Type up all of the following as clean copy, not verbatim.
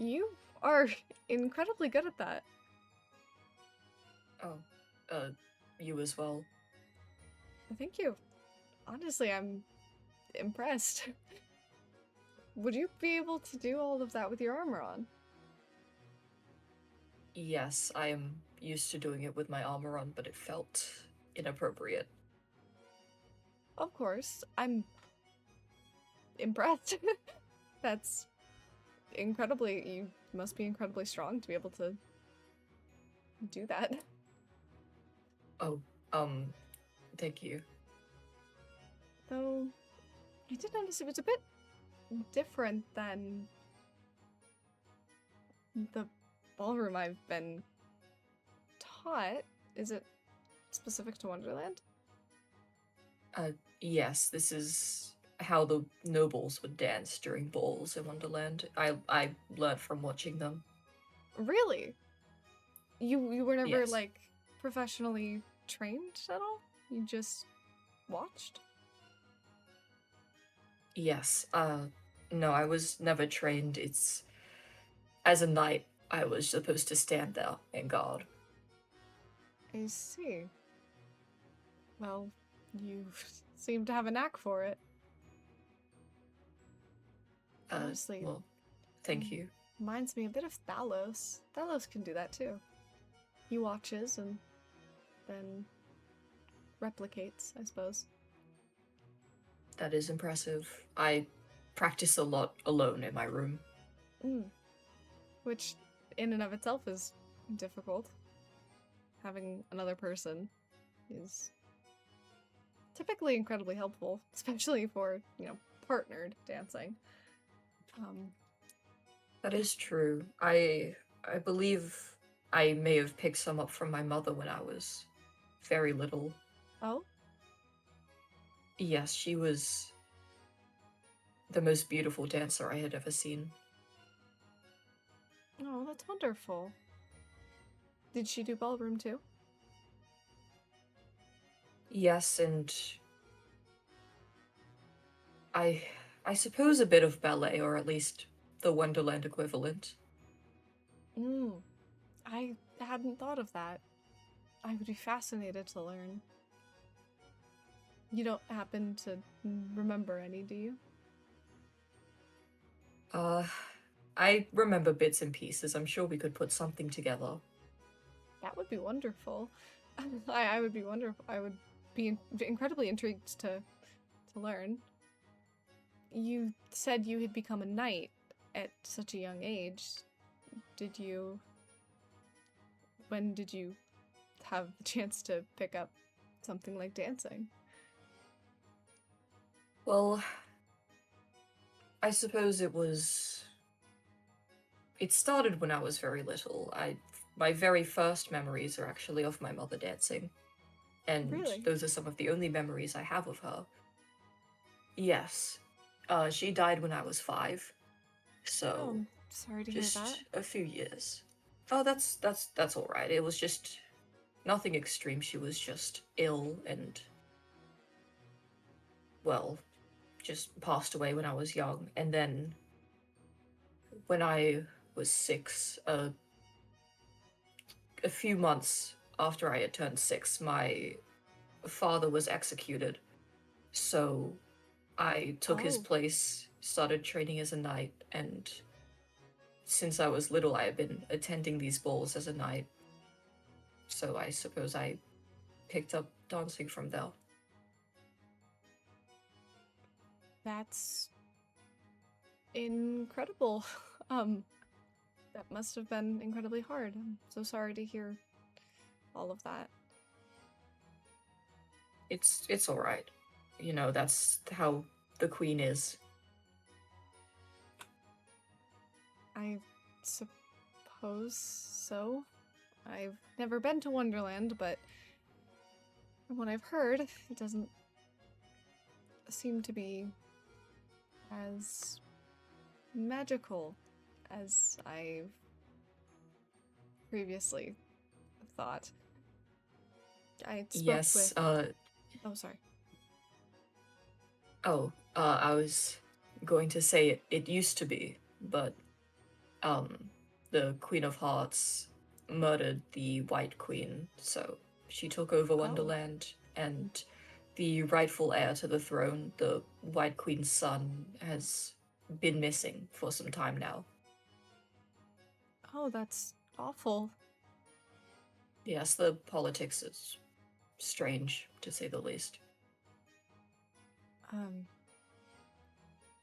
You are incredibly good at that. Oh, you as well. Thank you. Honestly, I'm impressed. Would you be able to do all of that with your armor on? Yes, I am used to doing it with my armor on, but it felt inappropriate. Of course. I'm impressed. That's incredibly. You must be incredibly strong to be able to do that. Oh, thank you. Though, I did notice it was a bit different than the ballroom I've been taught. Is it specific to Wonderland? Yes, this is how the nobles would dance during balls in Wonderland. I learned from watching them. Really? You were never Yes. like professionally trained at all? You just watched? Yes. No, I was never trained. It's as a knight, I was supposed to stand there and guard. I see. Well, you seem to have a knack for it. Honestly, Well, thank you. reminds me a bit of Thalos. Thalos can do that too. He watches and then replicates, I suppose. That is impressive. I practice a lot alone in my room. Mm. Which, in and of itself, is difficult. Having another person is typically incredibly helpful, especially for, partnered dancing. That is true. I believe I may have picked some up from my mother when I was very little. Oh, Yes, she was the most beautiful dancer I had ever seen. oh, that's wonderful. Did she do ballroom too? Yes, and I I suppose a bit of ballet, or at least the Wonderland equivalent. Mm, I hadn't thought of that. I would be fascinated to learn. You don't happen to remember any, do you? Uh, I remember bits and pieces. I'm sure we could put something together. That would be wonderful. I would be wonderful. I would be incredibly intrigued to learn. You said you had become a knight at such a young age. Did you? When did you have the chance to pick up something like dancing? Well, I suppose it started when I was very little. My very first memories are actually of my mother dancing, and Really? those are some of the only memories I have of her. Yes. She died when I was 5, Oh, so I'm sorry to hear that. just a few years. Oh, that's all right. It was just nothing extreme. She was just ill and, well, just passed away when I was young. And then when I was 6, a few months after I had turned 6, my father was executed. So I took his Oh, place, started training as a knight, and since I was little, I had been attending these balls as a knight. So I suppose I picked up dancing from there. that's incredible. Um, that must have been incredibly hard. I'm so sorry to hear all of that. It's all right. You know, that's how the queen is. I suppose so. I've never been to Wonderland, but from what I've heard, it doesn't seem to be as magical as I've previously thought. I spoke Yes. with. Oh, sorry. I was going to say it used to be, but the Queen of Hearts murdered the White Queen, so she took over Wonderland, and the rightful heir to the throne, the White Queen's son, has been missing for some time now. Oh, that's awful. Yes, the politics is strange, to say the least.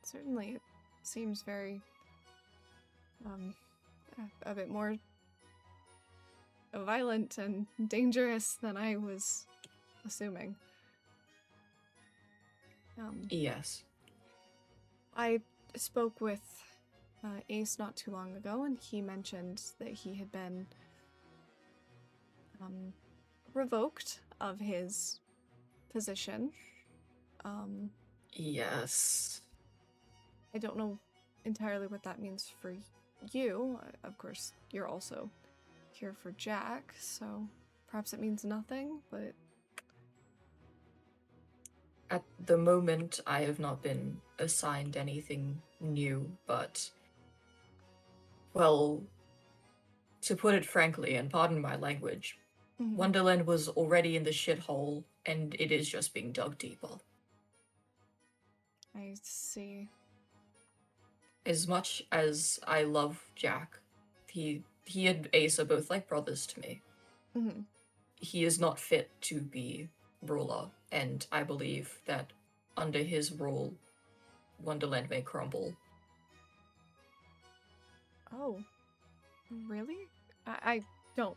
Certainly it seems very, a bit more violent and dangerous than I was assuming. Yes. I spoke with Ace not too long ago, and he mentioned that he had been revoked of his position. Yes. I don't know entirely what that means for you. Of course, you're also here for Jack, so perhaps it means nothing, but... At the moment, I have not been assigned anything new, but... Well, to put it frankly, and pardon my language, Wonderland was already in the shithole, and it is just being dug deeper. I see. As much as I love Jack, he and Ace are both like brothers to me. He is not fit to be ruler, and I believe that under his rule, Wonderland may crumble. Oh, really? I don't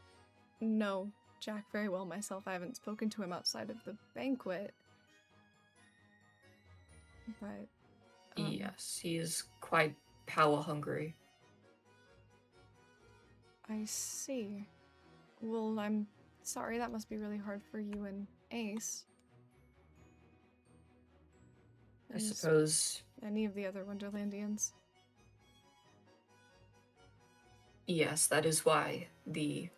know Jack very well myself. I haven't spoken to him outside of the banquet. But... yes, he is quite power-hungry. I see. Well, I'm sorry, that must be really hard for you and Ace. I suppose... Any of the other Wonderlandians. Yes, that is why the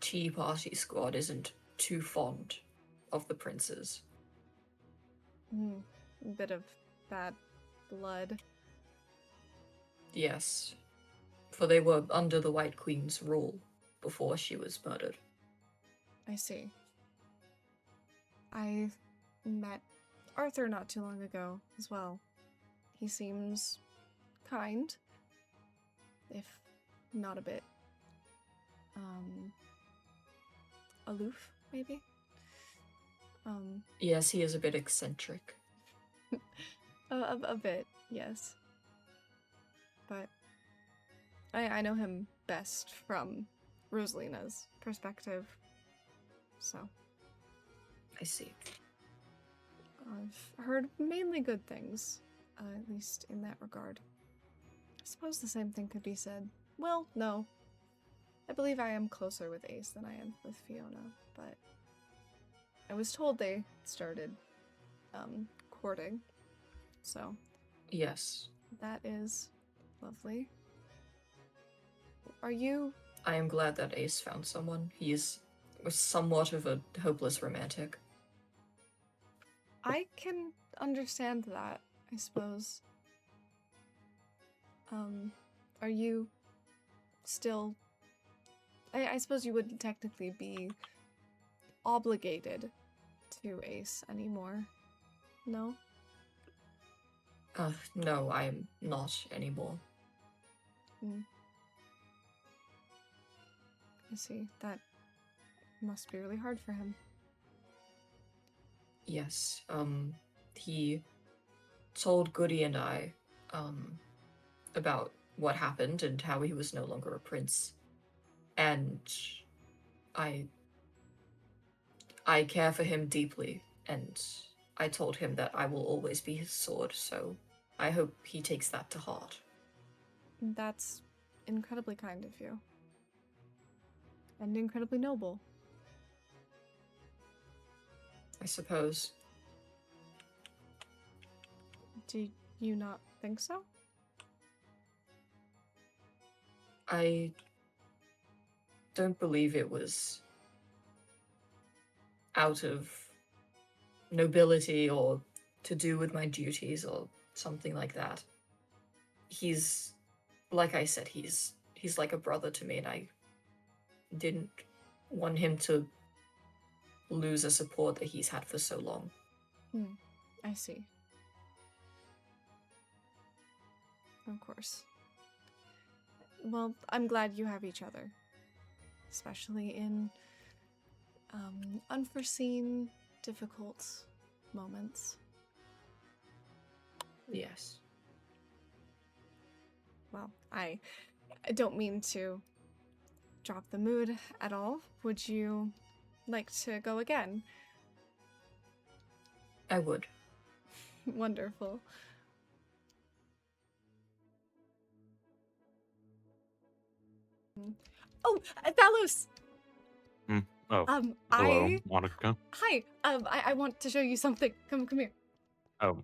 Tea Party squad isn't too fond of the princes. A bit of bad blood. Yes, for they were under the White Queen's rule before she was murdered. I see. I met Arthur not too long ago as well. He seems kind, if not a bit aloof, maybe. Yes, he is a bit eccentric. A bit, yes. But I know him best from Rosalina's perspective, so. I see. I've heard mainly good things, at least in that regard. I suppose the same thing could be said. Well, no. I believe I am closer with Ace than I am with Fiona, but I was told they started courting, so. Yes. That is lovely. Are you... I am glad that Ace found someone. He is somewhat of a hopeless romantic. I can understand that, I suppose. Are you still... I suppose you wouldn't technically be obligated to Ace anymore, no? No, I am not anymore. I see. That must be really hard for him. Yes, he told Goody and I, about what happened and how he was no longer a prince. And I care for him deeply, and I told him that I will always be his sword, so I hope he takes that to heart. That's incredibly kind of you. And incredibly noble. I suppose. Do you not think so? I don't believe it was out of nobility or to do with my duties or something like that. He's, like I said, he's he's like a brother to me, and I didn't want him to lose a support that he's had for so long. I see. Of course. Well, I'm glad you have each other. Especially in unforeseen, difficult moments. Yes. Well, I don't mean to drop the mood at all. Would you like to go again? I would. Wonderful. Oh, Thalos! Oh, hello, Annika. Hi. I want to show you something. Come here. Oh,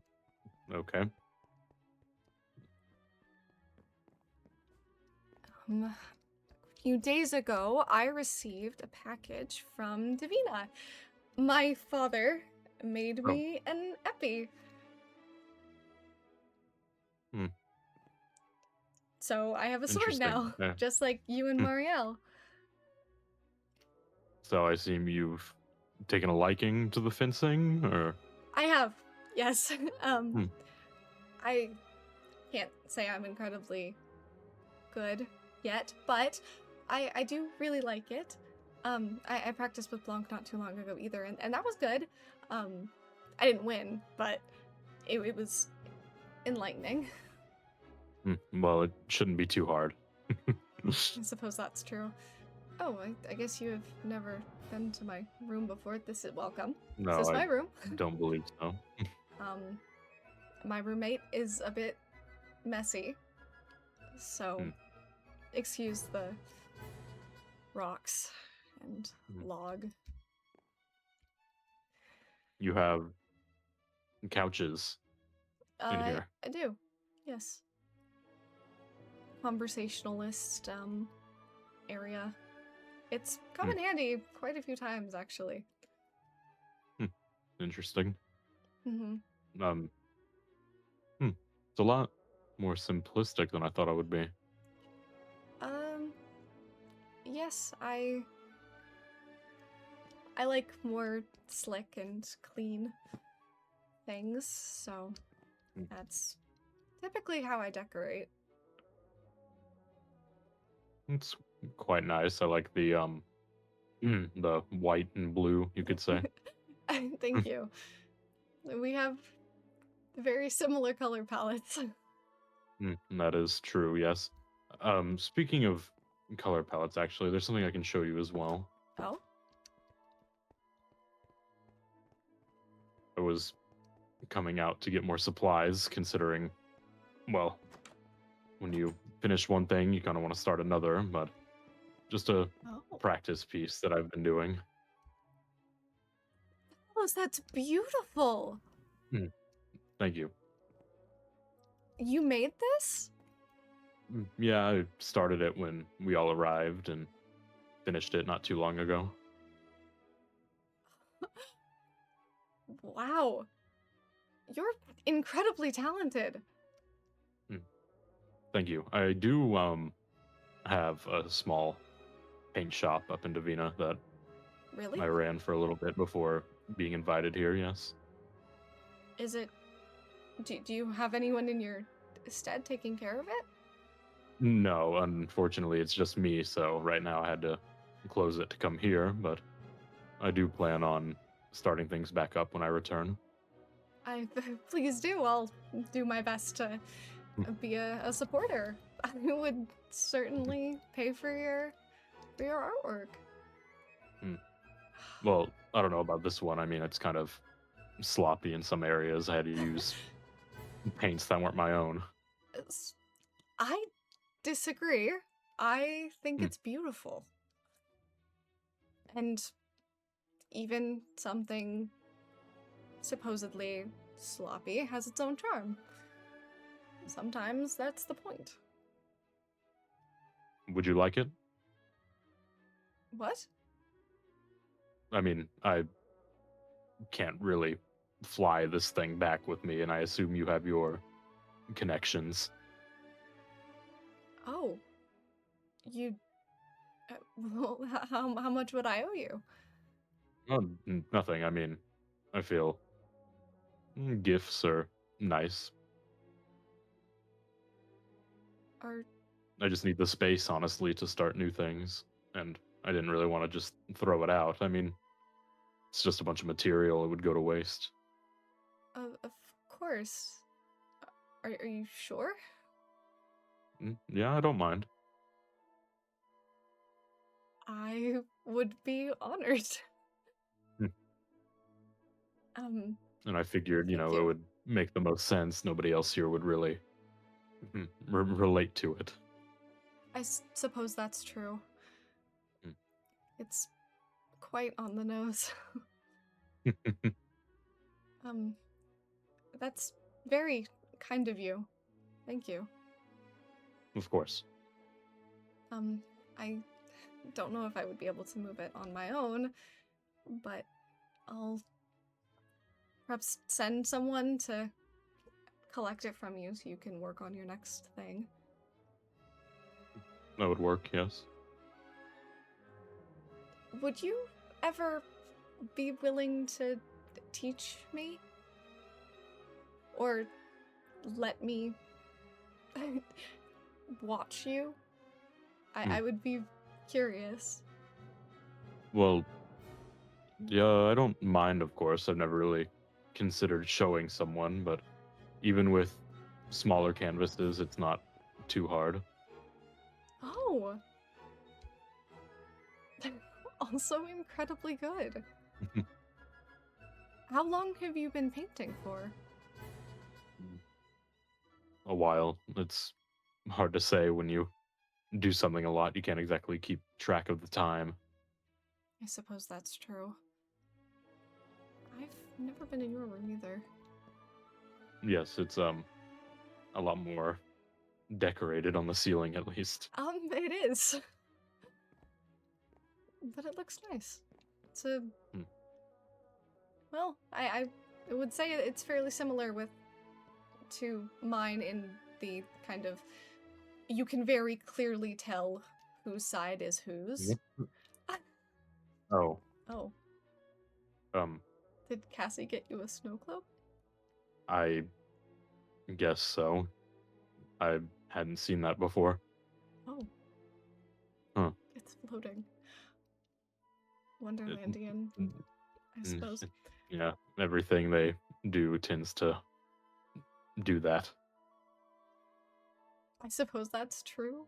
okay. A few days ago, I received a package from Davina. My father made me an epi. So I have a sword now, Yeah. just like you and Marielle. So I assume you've taken a liking to the fencing, or? I have, yes. I can't say I'm incredibly good yet, but I do really like it. I practiced with Blanc not too long ago either, and that was good. I didn't win, but it was enlightening. Well, it shouldn't be too hard. I suppose that's true. Oh, I guess you have never been to my room before. This is welcome. No, This is my room. Don't believe so. My roommate is a bit messy, so excuse the rocks and log. You have couches in here. I do, yes. Conversationalist area. It's come in handy quite a few times, actually. Interesting. Mm-hmm. It's a lot more simplistic than I thought it would be. Yes, I like more slick and clean things, so that's typically how I decorate. It's quite nice. I like the white and blue, you could say. Thank you. We have very similar color palettes. That is true, yes. Speaking of color palettes, actually, there's something I can show you as well. Oh? I was coming out to get more supplies, considering, well, when you finish one thing, you kind of want to start another, but just a practice piece that I've been doing. Oh, that's beautiful. Thank you. You made this? Yeah, I started it when we all arrived and finished it not too long ago. Wow. You're incredibly talented. Thank you. I do have a small paint shop up in Davina that Really? I ran for a little bit before being invited here, yes. Is it... Do you have anyone in your stead taking care of it? No, unfortunately, it's just me, so right now I had to close it to come here, but I do plan on starting things back up when I return. Please do. I'll do my best to be a supporter. I would certainly pay for your artwork. Well, I don't know about this one. I mean, it's kind of sloppy in some areas. I had to use paints that weren't my own. I disagree. I think it's beautiful. And even something supposedly sloppy has its own charm. Sometimes that's the point. Would you like it? What? I mean, I can't really fly this thing back with me, and I assume you have your connections. Oh. You, well, how much would I owe you? Oh, nothing. I mean, I feel gifts are nice. Or I just need the space, honestly, to start new things. And I didn't really want to just throw it out. I mean, it's just a bunch of material. It would go to waste. of course. Are you sure? Yeah, I don't mind. I would be honored. Hmm. And I figured, Thank it you. would make the most sense. Nobody else here would really relate to it. I suppose that's true. Hmm. It's quite on the nose. Um, that's very kind of you. Thank you. Of course. I don't know if I would be able to move it on my own, but I'll perhaps send someone to collect it from you so you can work on your next thing. That would work, yes. Would you ever be willing to teach me? Or let me watch you? I would be curious. Well, yeah, I don't mind, of course. I've never really considered showing someone, but even with smaller canvases, it's not too hard. Oh! Also incredibly good. How long have you been painting for? A while. It's hard to say when you do something a lot. You can't exactly keep track of the time. I suppose that's true. I've never been in your room either. Yes, it's a lot more decorated on the ceiling at least. It is. But it looks nice. It's a... Well, I would say it's fairly similar to mine in the kind of... You can very clearly tell whose side is whose. Oh. Oh. Um, Did Cassie get you a snow globe? I guess so. I hadn't seen that before. Oh. Huh. It's floating. Wonderlandian, I suppose. Yeah, everything they do tends to do that. I suppose that's true.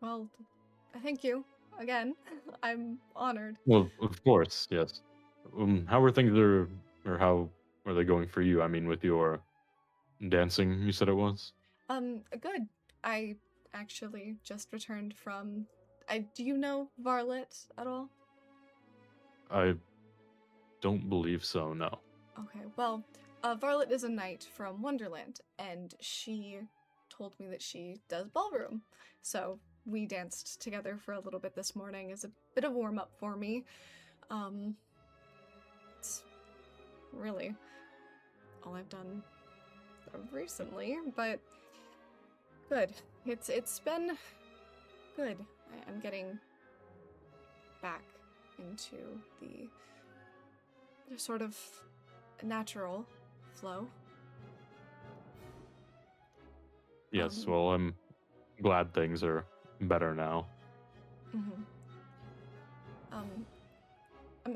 Well, thank you again. I'm honored. Well, of course, yes. How are things or how are they going for you? I mean, with your dancing, you said it was? Good. I actually just returned from... do you know Varlet at all? I don't believe so, no. Okay, well, Varlet is a knight from Wonderland, and she told me that she does ballroom. So we danced together for a little bit this morning as a bit of warm-up for me. It's really all I've done recently, but good. It's been good. I'm getting back into the sort of natural flow. Yes, well, I'm glad things are better now. Mm-hmm.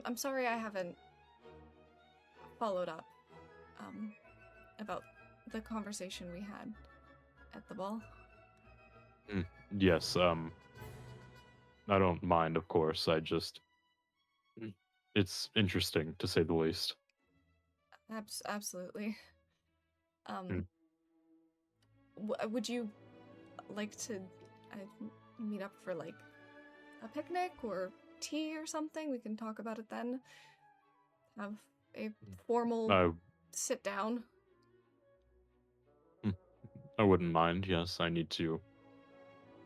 I'm sorry I haven't followed up about the conversation we had at the ball. Yes, I don't mind, of course. It's interesting to say the least. Absolutely. Would you like to meet up for like a picnic or tea or something? We can talk about it then. Have a formal sit down. I wouldn't mind, yes. I need to,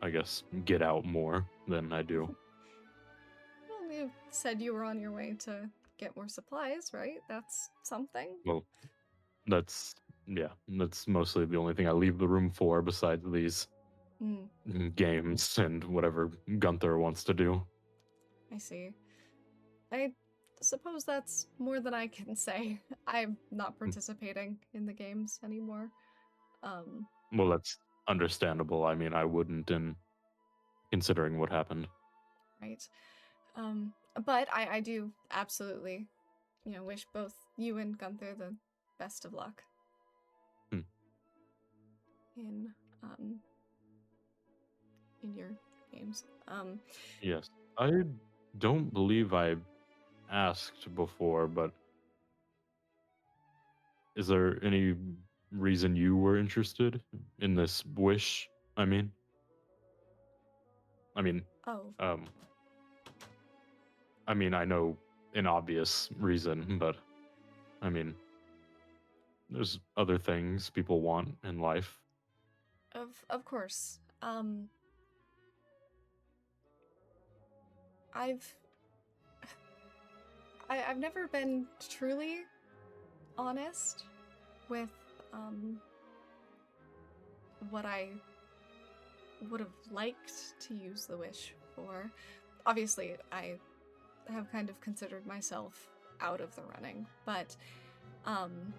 I guess, get out more than I do. Well, you said you were on your way to get more supplies, right? That's something. Well, that's Yeah, that's mostly the only thing I leave the room for besides these Mm, games and whatever Gunther wants to do. I see. I suppose that's more than I can say. I'm not participating in the games anymore. Um, Well, that's understandable. I mean, I wouldn't, in considering what happened. right. But I do absolutely, wish both you and Gunther the best of luck Hmm. in um in your games. Yes, I don't believe I asked before, but is there any reason you were interested in this wish? I mean, I mean, Oh, um, I know an obvious reason, but I mean, there's other things people want in life. of course. I've I've never been truly honest with um what I would have liked to use the wish for. Obviously, I have kind of considered myself out of the running, but um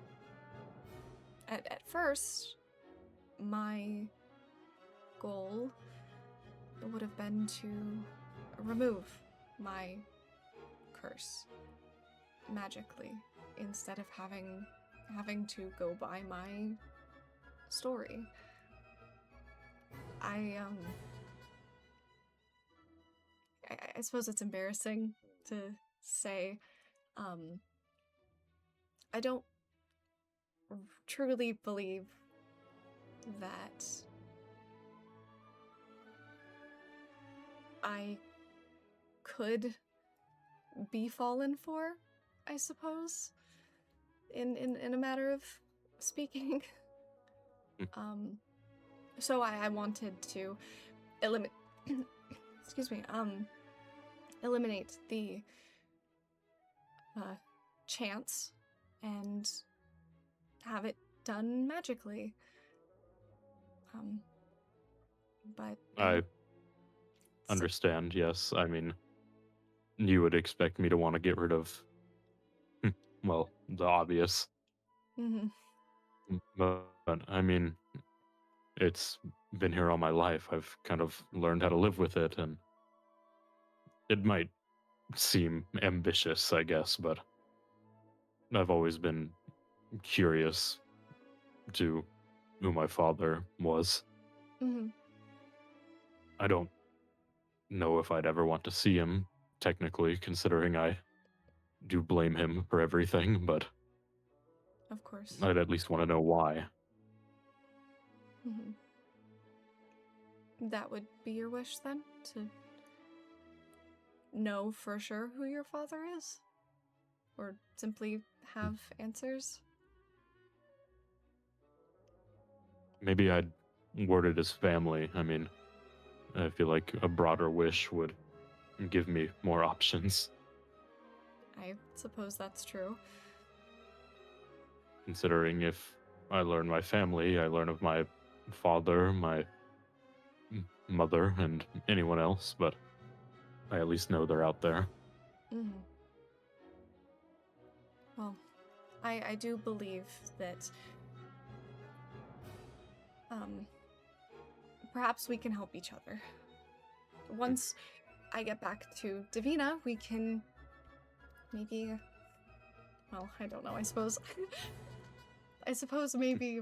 at first my goal would have been to remove my curse magically instead of having to go by my story. I I suppose it's embarrassing to say I don't truly believe that I could be fallen for, I suppose, in a matter of speaking. Hmm. So I wanted to eliminate excuse me, eliminate the chance and have it done magically. Um, but I so, understand, yes. I mean, you would expect me to want to get rid of, well, the obvious. mhm, But I mean, it's been here all my life. I've kind of learned how to live with it, and it might seem ambitious, I guess, but I've always been curious to who my father was. mhm, I don't know if I'd ever want to see him, technically, considering I do blame him for everything, but of course. I'd at least want to know why. Mhm. That would be your wish then? To know for sure who your father is? Or simply have answers? Maybe I'd word it as family. I mean, I feel like a broader wish would give me more options, I suppose that's true. considering if I learn my family, I learn of my father, my mother, and anyone else, but I at least know they're out there. Mhm. Well, I do believe that um, perhaps we can help each other. Once I get back to Davina, we can maybe, well, I don't know, I suppose. I suppose maybe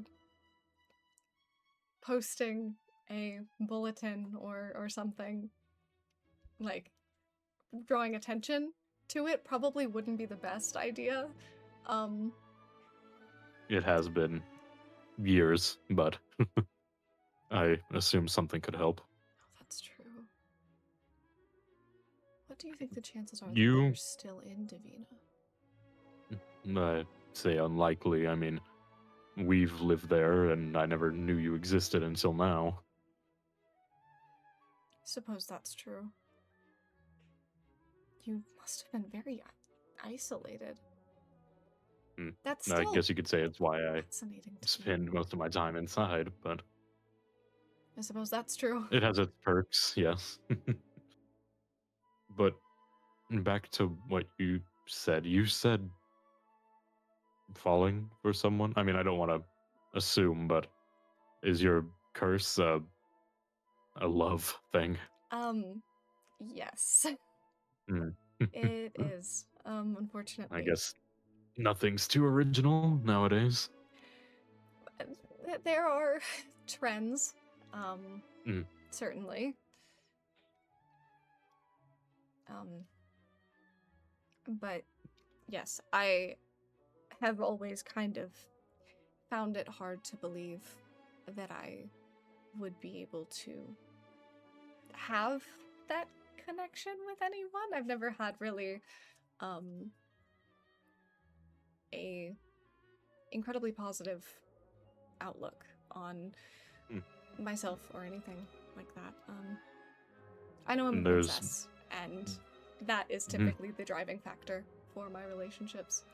posting a bulletin or something, like drawing attention to it probably wouldn't be the best idea. Um, It has been years, but I assume something could help. that's true. What do you think the chances are that they're You, still in Davina? I say unlikely. I mean, we've lived there, and I never knew you existed until now. Suppose that's true. You must have been very isolated. That's I still guess you could say it's why I fascinating to me. spend most of my time inside, but I suppose that's true. it has its perks, yes. But back to what you said falling for someone. I mean, I don't want to assume, but is your curse a love thing? Yes. Mm. It is. I Unfortunately. guess nothing's too original nowadays. There are trends, Mm. certainly. But yes, I have always kind of found it hard to believe that I would be able to have that connection with anyone. I've never had really a incredibly positive outlook on Mm. myself or anything like that. I know I'm a And there's princess, and that is Mhm. typically the driving factor for my relationships,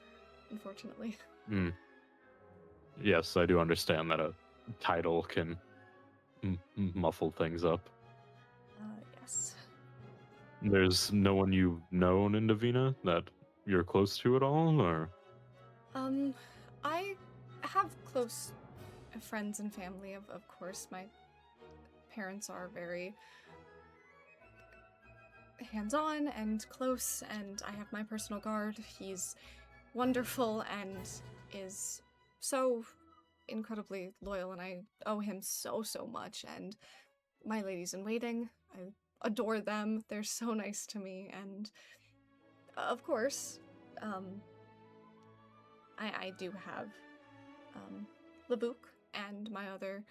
unfortunately. Yes, I do understand that a title can muffle things up. Yes. There's no one you've known in Davina that you're close to at all, or I have close friends and family, of course. My parents are very hands-on and close, and I have my personal guard. He's wonderful and is so incredibly loyal, and I owe him so much. And my ladies in waiting, I adore them. They're so nice to me, and of course, I do have Labouk and my other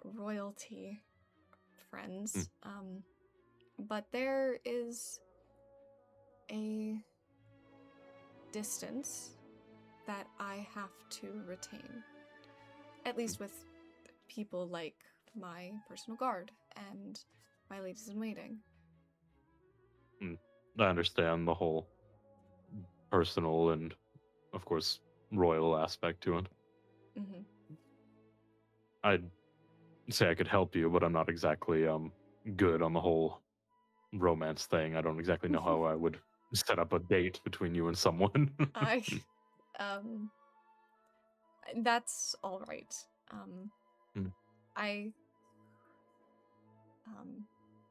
royalty friends. But there is a distance that I have to retain, at least with people like my personal guard and my ladies in waiting. I understand the whole personal and, of course, royal aspect to it. I'd say I could help you, but I'm not exactly good on the whole romance thing. I don't exactly know how I would set up a date between you and someone. I that's all right. Mm. I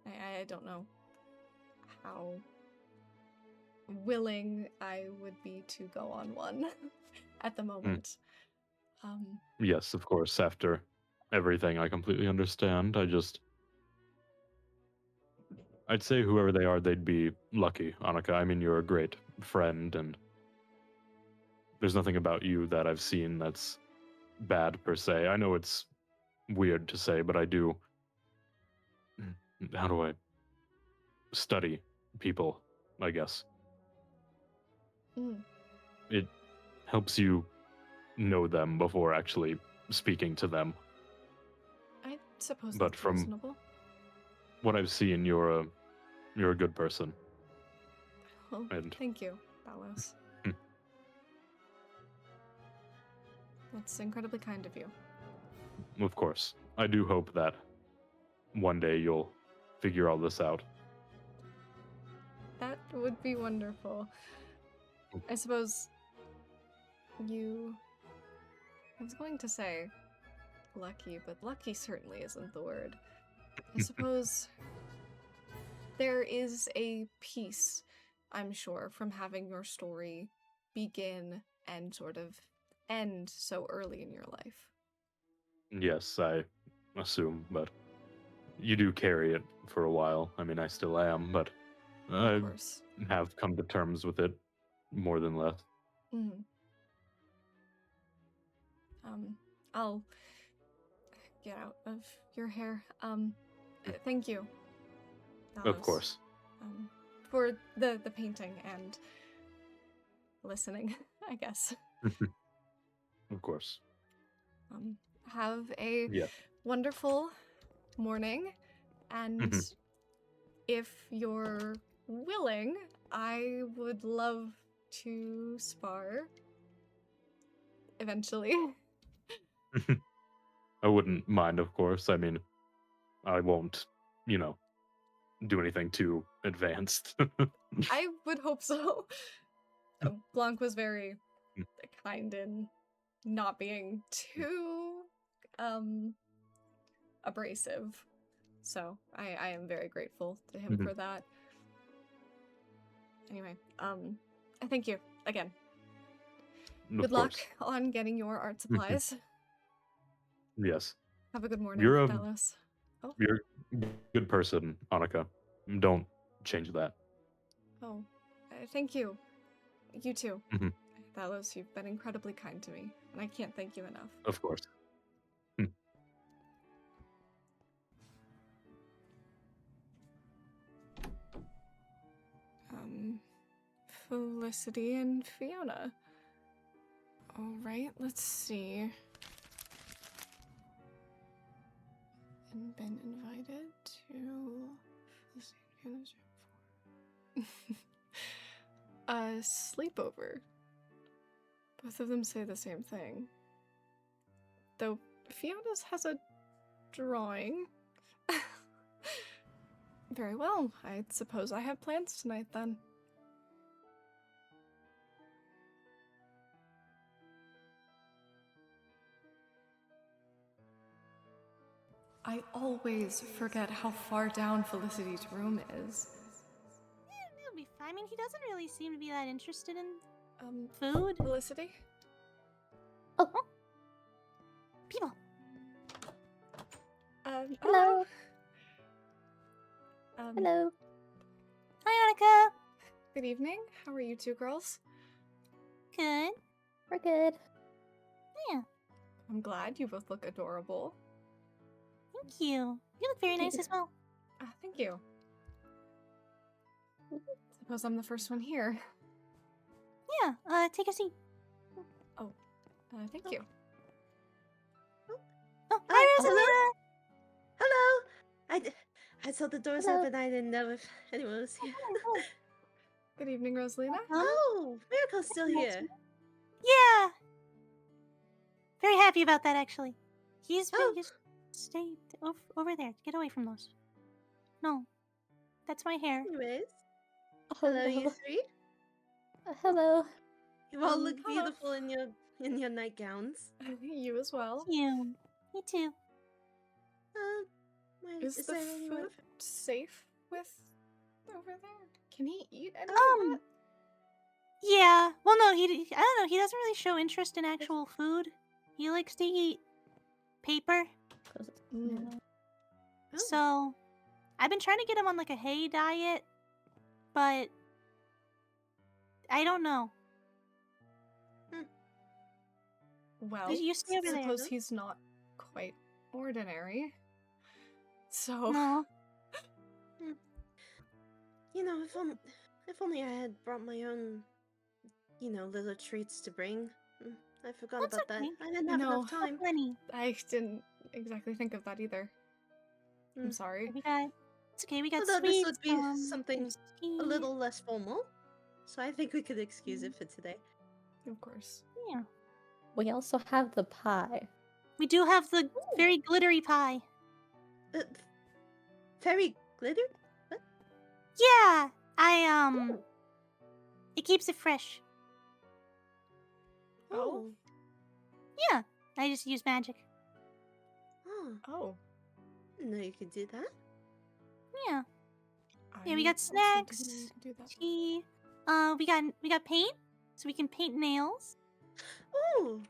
I don't know how willing I would be to go on one at the moment. Yes, of course, after everything, I completely understand. I'd say whoever they are, they'd be lucky, Annika. I mean, you're a great friend, and there's nothing about you that I've seen that's bad per se. I know it's weird to say, but I do. How do I study people, I guess? It helps you know them before actually speaking to them. I suppose But that's from reasonable. what I've seen, you're a good person. Well, And thank you, Balos. That's incredibly kind of you. of course, I do hope that one day you'll figure all this out. That would be wonderful. I suppose I was going to say lucky, but lucky certainly isn't the word. I suppose there is a piece, I'm sure, from having your story begin and sort of end so early in your life. Yes, I assume, but you do carry it for a while. I mean, I still am, but I Of course. have come to terms with it more than less. I'll get out of your hair. Thank you, Of Balos, course. for the painting and listening, I guess. Of course. Have a Yeah. wonderful morning, and if you're willing, I would love to spar eventually. I wouldn't mind, of course. I mean, I won't, do anything too advanced. I would hope so. Blanc was very kind in not being too abrasive. So I am very grateful to him Mhm. for that. Anyway, thank you again. Of Good luck course. on getting your art supplies. Yes. Have a good morning, You're a Dallas. Oh, you're a good person, Annika. Don't change that. oh, thank you. You too. Mhm. Dallas, you've been incredibly kind to me, and I can't thank you enough. Of course. Felicity and Fiona. All right, let's see. And been invited to Felicity and Fiona's a sleepover. Both of them say the same thing. Though Fiona's has a drawing. Very well. I suppose I have plans tonight then. I always forget how far down Felicity's room is. Yeah, it'll be fine. I mean, he doesn't really seem to be that interested in Food? Felicity? Oh. People. Hello. Hello. Hi, Annika. Good evening. How are you two girls? Good. We're good. Yeah. I'm glad you both look adorable. Thank you. You look very nice as well. Thank you. Suppose I'm the first one here. Yeah. Take a seat. Thank you. Oh, hi, hello? Rosanna. I saw the doors Hello. open. I didn't know if anyone was here. Good evening, Rosalina. Oh, Miracle's still here. Yeah. Very happy about that, actually. He's been Oh. just stay over there. Get away from those. No, that's my hair. Anyways, Oh, hello, no. you three. Hello. You all look hello. beautiful in your nightgowns. You as well. Thank you. Me too. Is the there anyone? food safe with over there? Can he eat any of that? Yeah. Well, no, I don't know. He doesn't really show interest in actual food. He likes to eat paper. Mm. Oh. So, I've been trying to get him on like a hay diet, but I don't know. Well, You stay over there. suppose he's not quite ordinary. So, No. You know, if only I had brought my own, little treats to bring. I forgot That's about that. okay. I didn't have No. enough time. Plenty. I didn't exactly think of that either. I'm sorry. It's okay. We got Although sweets. this would be something whiskey. a little less formal, so I think we could excuse it for today. Of course. Yeah. We also have the pie. We do have the very glittery pie. Fairy glitter? Yeah. Oh. It keeps it fresh. Oh. Yeah. I just use magic. Oh. Oh. Didn't know you could do that. Yeah. Yeah, we I got also didn't know snacks. you could do that. Tea. We got paint, so we can paint nails. Oh.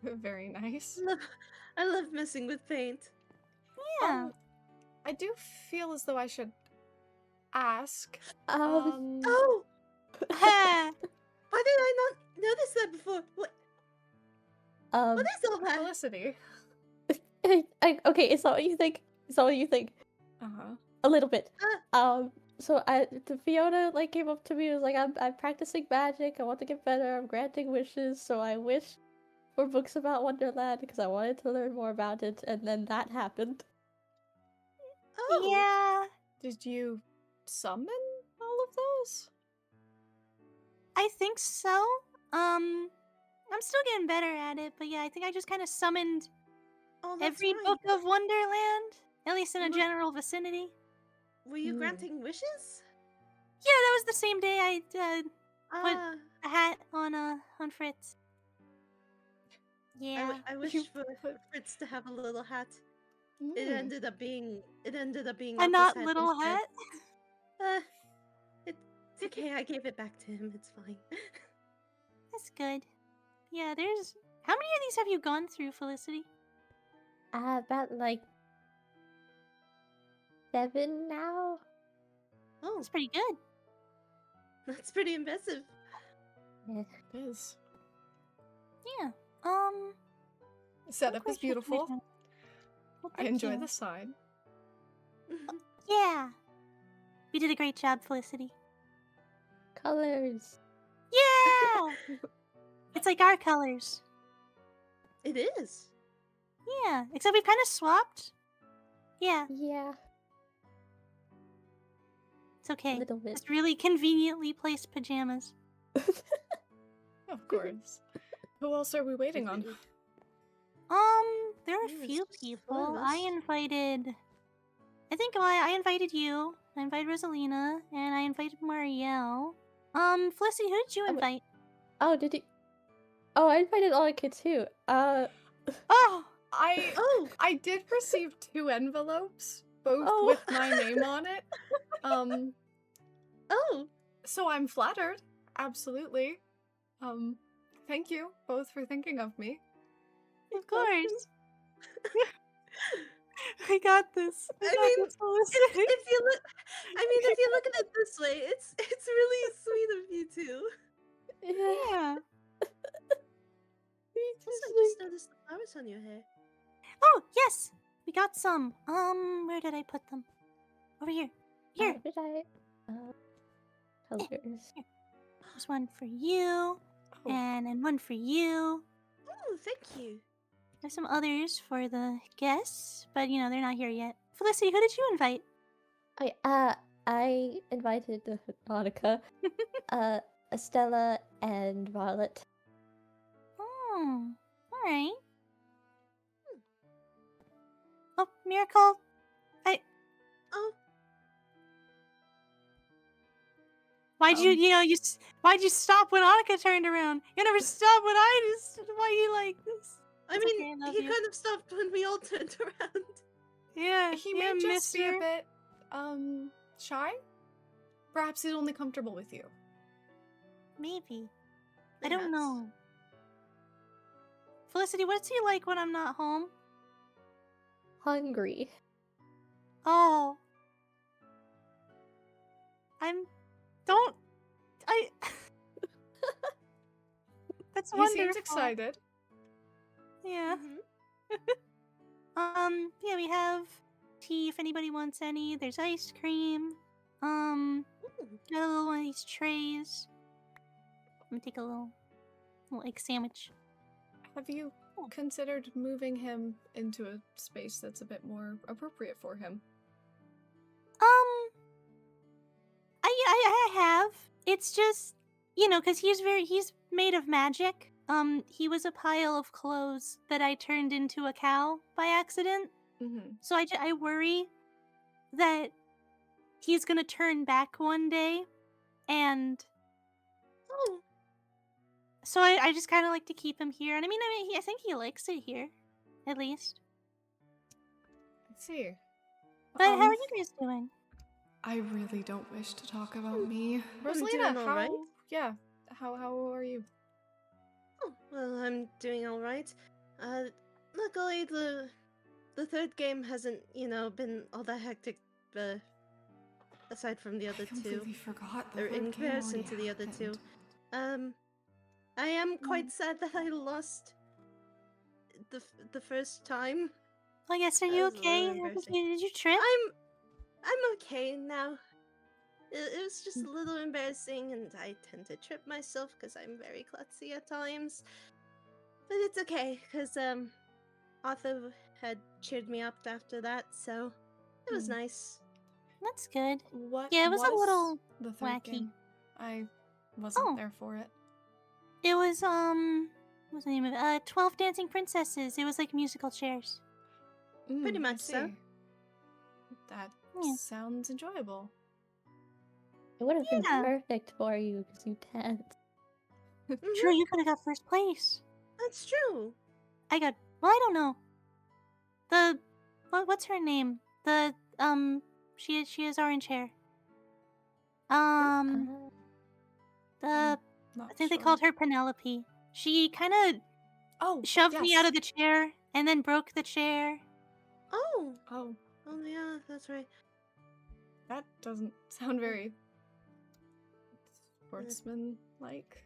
Very nice. I love messing with paint. Yeah. I do feel as though I should ask. Oh. Ha! Why did I not notice that before? What is all that? Felicity. Okay, it's not what you think. It's not what you think. Uh-huh. A little bit. So the Fiona came up to me and was like, I'm practicing magic. I want to get better. I'm granting wishes. So I wish for books about Wonderland because I wanted to learn more about it. And then that happened. Oh. Yeah. Did you summon all of those? I think so. I'm still getting better at it, but yeah, I think I just kind of summoned Oh, that's every right. book of Wonderland, at least in a You were- general vicinity. Were you Mm. granting wishes? Yeah, that was the same day I put Ah, a hat on Fritz. Yeah. I wish You for put- Fritz to have a little hat. Mm. It ended up being A Otto's not hat little instead. hat? It's okay. I gave it back to him. It's fine. That's good. Yeah, there's... How many of these have you gone through, Felicity? About like 7 now. Oh, That's pretty good. that's pretty impressive. Yeah. It is. Yeah. Setup what is beautiful. question? Well, I thank enjoy you. the sign. Yeah. You did a great job, Felicity. Colors. Yeah! It's like our colors. It is. Yeah, except we've kind of swapped. Yeah, Yeah. it's okay. Little bit. It's really conveniently placed pajamas. Of course. Who else are we waiting on? There are a Yeah, it's few just the four people. of I us. invited... I think I invited you. I invited Rosalina, and I invited Marielle. Felicity, who did you Oh, wait. invite? Oh, did you? Oh, I invited Annika too. Oh! I did receive 2 envelopes, both Oh. with my name on it. Oh, So I'm flattered. Absolutely. Thank you both for thinking of me. Of course. I got this. I mean, this, Felicity. if you look, if you look at it this way, it's really sweet of you too. Yeah. Also, I just noticed the flowers on your hair. Oh, yes! We got some. Where did I put them? Over here. Here. Did I? Colors. There's one for you. Oh. And one for you. Oh, thank you. There's some others for the guests, but you know, they're not here yet. Felicity, who did you invite? I invited Annika, Estella, and Violet. Oh, alright. Oh, Miracle. Oh, Why'd why'd you stop when Annika turned around? You never stop when I just... Why you like this? I It's mean, okay, I love he you. kind of stopped when we all turned around. Yeah, He yeah, may just be a mister. bit, shy? Perhaps he's only comfortable with you. Maybe. I don't Perhaps. know. Felicity, what's he like when I'm not home? Hungry. Oh. Don't... That's He wonderful. seems excited. Yeah. Mhm. Yeah, we have tea if anybody wants any. There's ice cream. Ooh. Got a little one of these trays. I'm gonna take a little egg sandwich. Have you Oh. considered moving him into a space that's a bit more appropriate for him? I have. It's just, you know, because he's made of magic. He was a pile of clothes that I turned into a cow by accident. Mm-hmm. So I worry that he's gonna turn back one day, and Oh, so I just kind of like to keep him here. And I mean, I think he likes it here, at least. I see. But how are you guys doing? I really don't wish to talk about me. I'm Rosalina, doing how? alright. Yeah. How are you? oh, well, I'm doing all right. Luckily the third game hasn't, been all that hectic. Aside from the other I two, completely forgot the or third in game comparison already to the other two. happened. I am quite sad that I lost the first time. I guess, are That you was a little okay? embarrassing. Did you trip? I'm okay now. It was just Mm. a little embarrassing, and I tend to trip myself because I'm very klutzy at times. But it's okay, because Arthur had cheered me up after that, so it was Mm. nice. That's good. What? Yeah, it was a little the third wacky. game? I wasn't Oh. there for it. It was what was the name of it? 12 Dancing Princesses. It was like musical chairs. Pretty I much so. see. That Yeah. sounds enjoyable. It would have been Yeah. perfect for you because you dance. True, you could have got first place. That's true. I got. Well, I don't know. What's her name? She has orange hair. Uh, I Not think they sure. called her Penelope. She kind of Oh, shoved me out yes. of the chair and then broke the chair. Oh. Oh, Oh yeah, that's right. that doesn't sound very sportsman-like.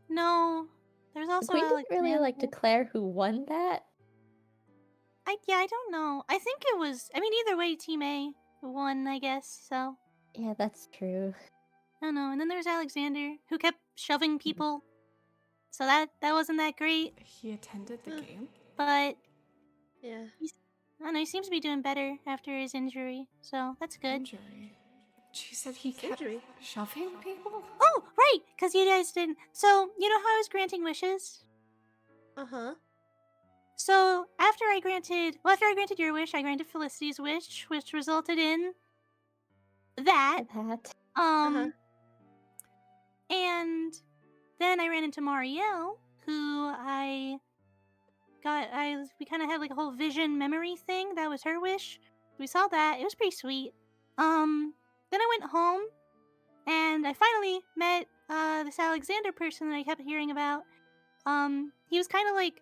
No, there's also Queen didn't really like Alexander. declare who won that. I don't know. I think it was. I mean, either way, Team A won, I guess. So Yeah, that's true. I don't know. And then there's Alexander, who kept shoving people. So that wasn't that great. He attended the game? But Yeah. I don't know. He seems to be doing better after his injury. So that's good. Injury. She said he kept Injury? shoving people? Oh, right, because you guys didn't. So you know how I was granting wishes. Uh-huh. So after I granted your wish, I granted Felicity's wish, which resulted in that. That. Uh-huh. And then I ran into Marielle, who we kind of had like a whole vision memory thing. That was her wish. We saw that. It was pretty sweet. Then I went home, and I finally met this Alexander person that I kept hearing about. He was kind of like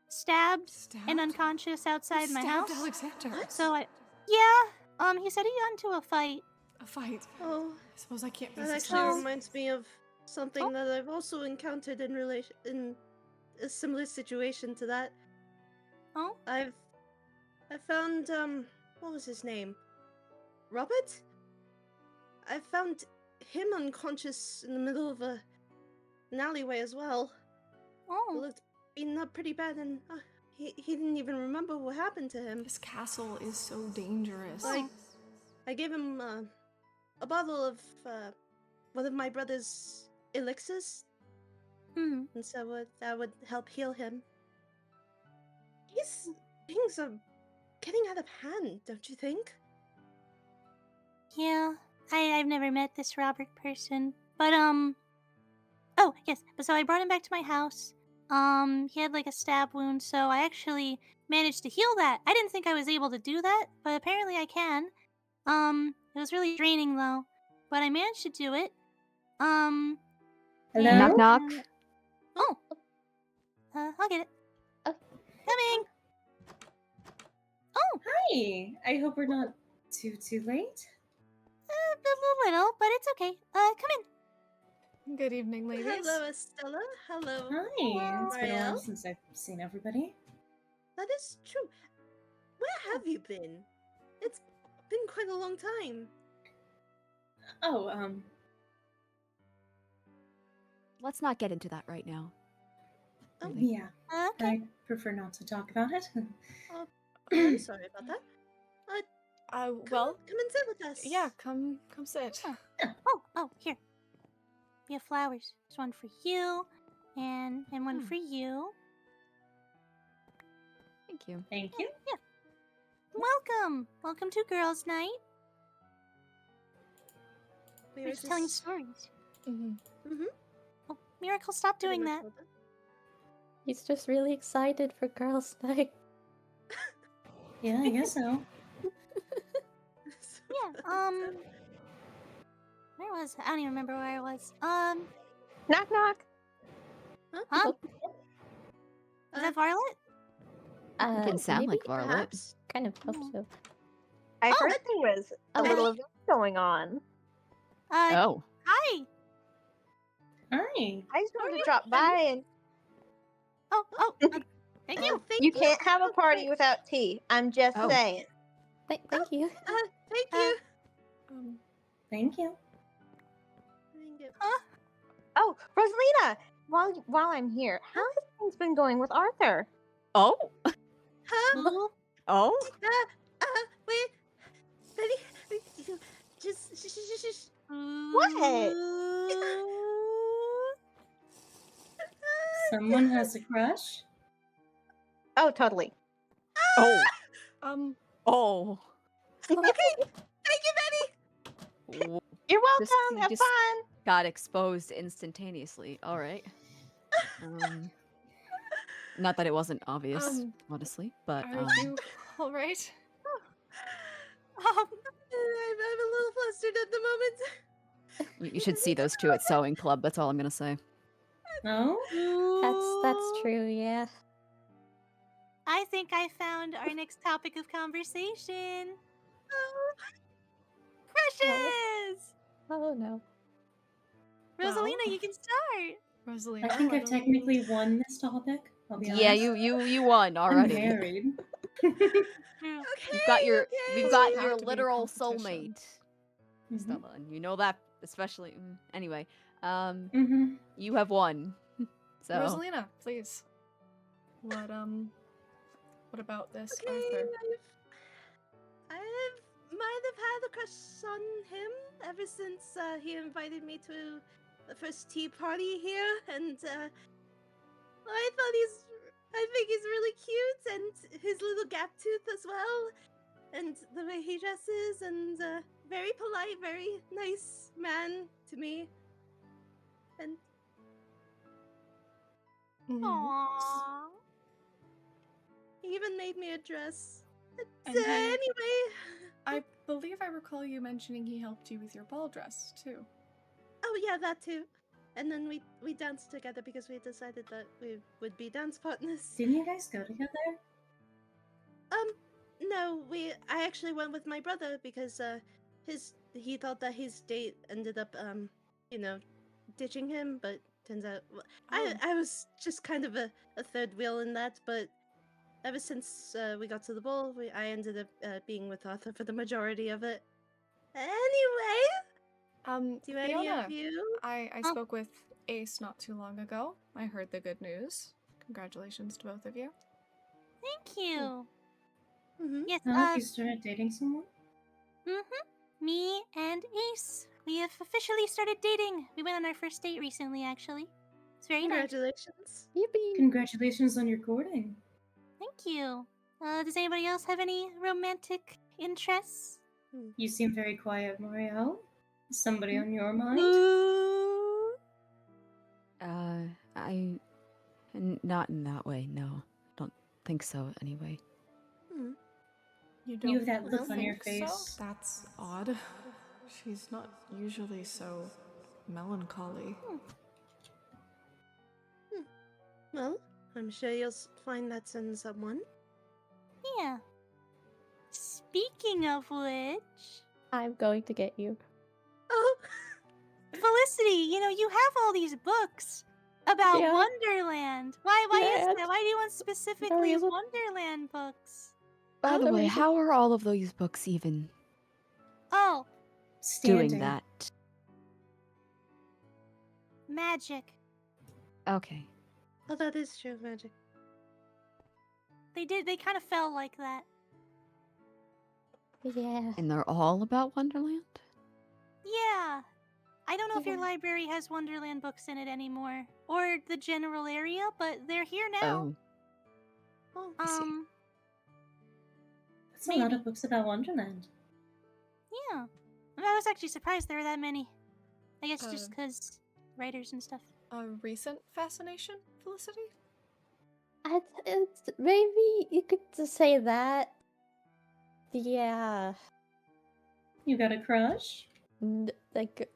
stabbed and unconscious outside my house. Alexander. So he said he got into a fight. A fight. Oh, I suppose I can't be that suspicious. actually reminds me of something Oh. that I've also encountered in a similar situation to that. Oh, I found what was his name? Robert? I found him unconscious in the middle of an alleyway as well. He oh, looked beaten up pretty bad, and he didn't even remember what happened to him. This castle is so dangerous. Like, I gave him a bottle of one of my brother's elixirs, hmm. and so that would help heal him. Things are getting out of hand, don't you think? Yeah, I've never met this Robert person, but oh yes, but so I brought him back to my house. He had like a stab wound, so I actually managed to heal that. I didn't think I was able to do that, but apparently I can. It was really draining though, but I managed to do it. Hello? and, Knock, uh, oh, I'll get it. Oh. Coming. Oh, Hi. I hope we're not too late. a little, but it's okay. Come in. Good evening, ladies. Hello, Estella. Hello. Hi. It's been a while Marielle. since I've seen everybody. That is true. Where have you been? It's been quite a long time. Oh, Let's not get into that right now. Oh, yeah. Okay. I prefer not to talk about it. I'm sorry about that. Well, Come and sit with us. yeah, come sit. Oh, here. We have flowers. There's one for you, and one Hmm. for you. Thank you. Thank you. Welcome to Girls' Night. We We're were just telling just- stories. Mhm. Oh, Miracle, stop pretty doing much that. all done. He's just really excited for girls' night. Yeah, I guess so. Yeah. Where was I? I don't even remember where I was. Knock knock. Huh? Oh, Was that Varlet? Didn't sound maybe? like Varlet. Perhaps. Kind of hope so. I Oh. heard there was a Okay. little event going on. Oh. Hi. Hi. I just wanted to drop by and Oh, thank you. Thank you can't have a party without tea. I'm just Oh. saying. Thank you. Thank Uh, you. Thank you. Thank you. Oh, Rosalina, while I'm here, how has things been going with Arthur? Oh. Huh? Oh. Wait. Betty, just. What? Someone has a crush? Oh, totally. Oh. Okay, Oh. thank you, Betty. W- You're Just- welcome. Have just fun. Got exposed instantaneously. All right. Not that it wasn't obvious, honestly, but Are you all right? I'm a little flustered at the moment. you should see those two at sewing club. That's all I'm gonna say. That's true, yeah. I think I found our next topic of conversation. Crushes! Oh no. Rosalina, you can start. Rosalina, I think why I've don't you- technically won this topic. I'll be Yeah, honest. you won I'm already. married. True. We've got your Doesn't got have your to be a literal competition. soulmate, Mhm. Stella, and you know that especially. Anyway, Mhm. you have won. So Rosalina, please. What about this, Arthur? I might have had a crush on him ever since he invited me to the first tea party here, and I think he's really cute, and his little gap tooth as well, and the way he dresses, and very polite, very nice man to me, and Mhm. Aww. he even made me a dress. And he- Anyway. I believe I recall you mentioning he helped you with your ball dress too. Oh yeah, that too. And then we danced together because we decided that we would be dance partners. Didn't you guys go together? No, I actually went with my brother because he thought that his date ended up ditching him, but turns out I was just kind of a third wheel in that, but ever since we got to the ball, I ended up being with Arthur for the majority of it. Anyway, do any Fiona, of you? I spoke with Ace not too long ago. I heard the good news. Congratulations to both of you. Thank you. Mm-hmm. Yes, You started dating someone? me and Ace. We have officially started dating. We went on our first date recently, actually. It's very nice. Congratulations. Yippee! Congratulations on your courting. Thank you. Does anybody else have any romantic interests? You seem very quiet, Marielle. Is somebody on your mind? not in that way. No, don't think so. Anyway. You You have that look think on your so? face. That's odd. She's not usually so melancholy. Well, I'm sure you'll find that in someone. Yeah. Speaking of which, I'm going to get you. Oh, Felicity, you have all these books about Yeah. Wonderland. Why is Yeah, that? Why do you want specifically reason. Wonderland books? By the No way, reason. how are all of those books even Oh, Standing. doing that? magic. Okay. oh, that is true, magic. They kind of fell like that. Yeah. And they're all about Wonderland? Yeah. I don't know if your Yeah. library has Wonderland books in it anymore, or the general area, but they're here now. Oh, I see. That's a lot maybe. of books about Wonderland. Yeah. I was actually surprised there were that many. I guess just Uh, because writers and stuff. A recent fascination, Felicity? It's maybe you could just say that. Yeah. You got a crush? Like,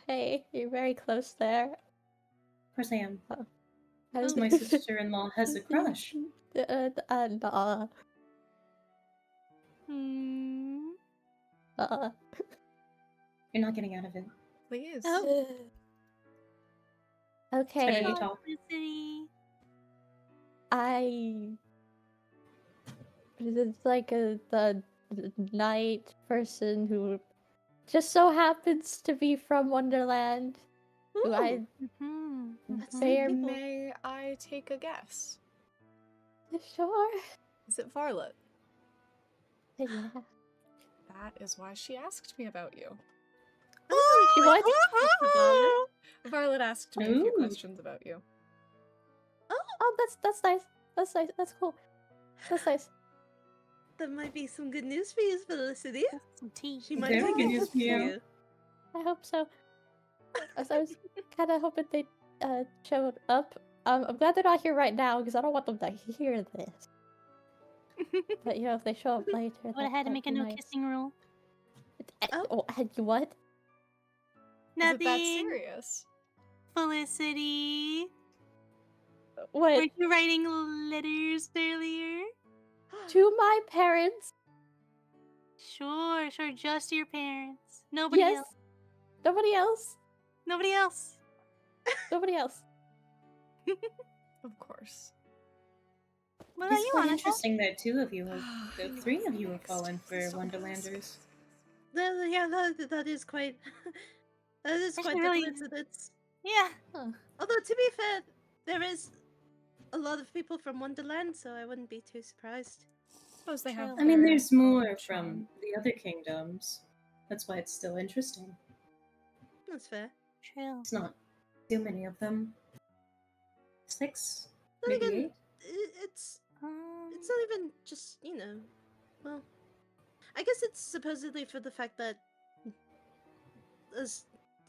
hey, you're very close there. Of course I am. How's My sister-in-law has a crush. Nah. Hmm. You're not getting out of it. Please. Oh. Okay. Better you talk. Felicity. It's like the knight person who just so happens to be from Wonderland. Who I Mhm. fair May I take a guess? sure. Is it Varlet? Yeah. That is why she asked me about you. What? Varlet asked me a few Ooh. questions about you. that's nice. That's nice. That's cool. That's nice. That might be some good news for you, Felicity. Some tea. She might Very be good news for you. I hope so. As I was kind of hoping they showed up. I'm glad they're not here right now because I don't want them to hear this. But you know, if they show up later, Would have had to that'd make a be no nice. kissing rule. Oh. What? Is it that Nothing. serious? Felicity. What? Weren't you writing letters earlier? To my parents? Sure, just your parents. Nobody Yes. else. Nobody else. Nobody else. Nobody else. Of course. What about It's you, quite Annika? interesting that two of you have, the Annika, three of you have next. fallen for Please don't Wonderlanders. Yeah, that is quite. That is That's quite the really- coincidence. Yeah. Although to be fair, there is a lot of people from Wonderland, so I wouldn't be too surprised. Suppose they have. True. I mean, their there's more own from charm. the other kingdoms. That's why it's still interesting. That's fair. True. It's not too many of them. 6, Then maybe again, 8. it's not even just, well, I guess it's supposedly for the fact that,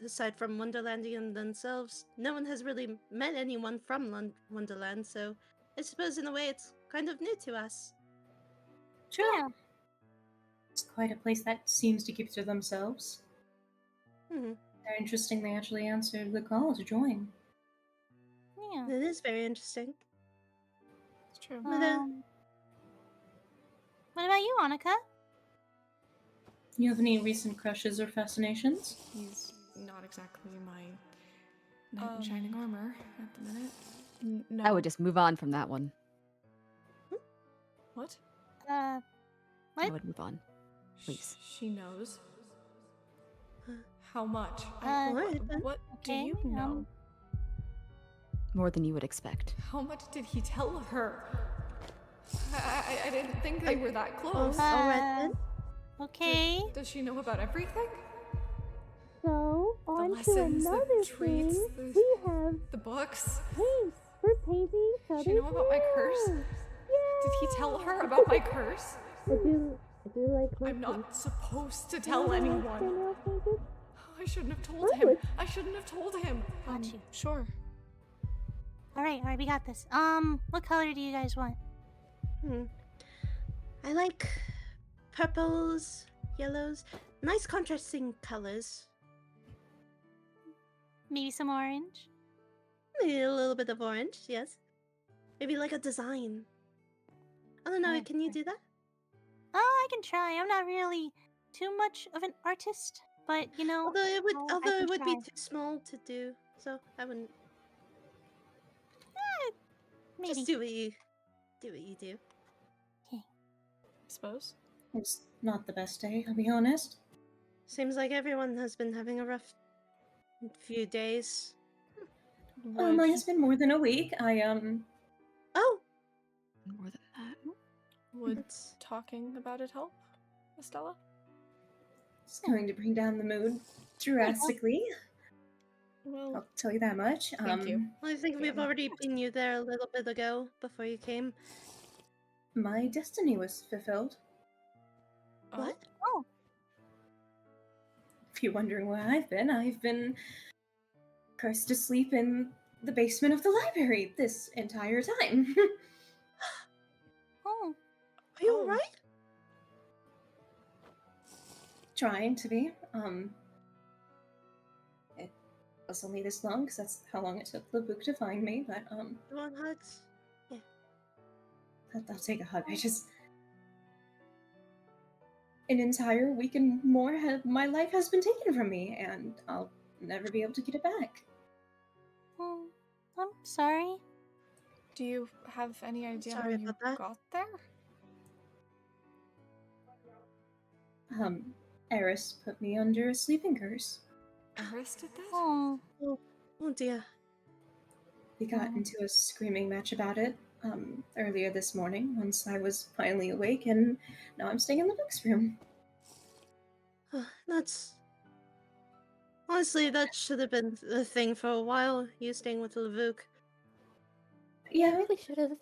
aside from Wonderlandian themselves, no one has really met anyone from Wonderland, so I suppose in a way it's kind of new to us. Sure. Yeah. It's quite a place that seems to keep to themselves. Hmm. They're interesting they actually answered the call to join. Yeah. It is very interesting. It's true. But, What about you, Annika? You have any recent crushes or fascinations? He's not exactly my knight in shining armor at the minute. No. I would just move on from that one. What? I What? would move on. Please. She knows. How much? Alright then. What do okay, you know? More than you would expect. How much did he tell her? I didn't think they were that Oh, close. alright then. Okay. Does she know about everything? So, The on to lessons, another the treats, thing. We have the books. paint. We're painting each other's Does she know about my curse? nails. Did he tell her about my curse? I do like my I'm paint. not supposed to Do tell you like anyone. your nails painted? I shouldn't have told I him. would. I shouldn't have told him. Got you. Sure. Alright, we got this. What color do you guys want? I like purples, yellows, nice contrasting colors. Maybe some orange? Maybe a little bit of orange, yes. Maybe like a design. I don't know, Yeah, can you do that? Oh, I can try. I'm not really too much of an artist, but you know. Although it would, I can be try. too small to do, so I wouldn't. Maybe. Just do what you do. I suppose. It's not the best day, I'll be honest. Seems like everyone has been having a rough few days. Mine has been more than a week. Oh, More than that. Would it's talking about it help, Estella? It's going to bring down the mood drastically. Well, I'll tell you that much. Thank you. I think Yeah, we've no. already been you there a little bit ago before you came. My destiny was fulfilled. What? Oh, If you're wondering where I've been cursed to sleep in the basement of the library this entire time. oh. Are you Oh. alright? Trying to be. It was only this long because that's how long it took the book to find me. But You want hugs? I'll take a hug. An entire week and more my life has been taken from me, and I'll never be able to get it back. Oh, I'm sorry. do you have any idea Sorry how you about that. got there? Eris put me under a sleeping curse. Eris did that? Oh, Oh dear. We got Oh. into a screaming match about it earlier this morning once I was finally awake, and now I'm staying in the books room. That's... Honestly, that should have been the thing for a while, you staying with Lavuk. Yeah, really should have.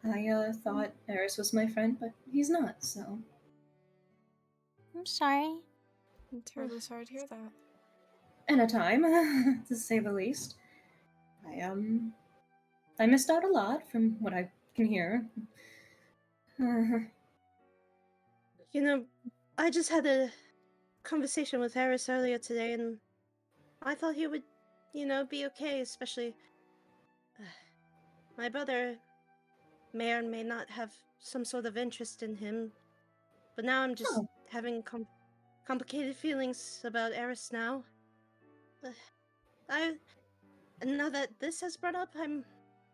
I thought Eris was my friend, but he's not, so. I'm sorry. I'm terribly sorry to hear that. In a time, to say the least. I missed out a lot from what I can hear. You know, I just had a conversation with Eris earlier today, and I thought he would, be okay, especially. My brother may or may not have some sort of interest in him, but now I'm just having complicated feelings about Eris now. And now that this has brought up, I'm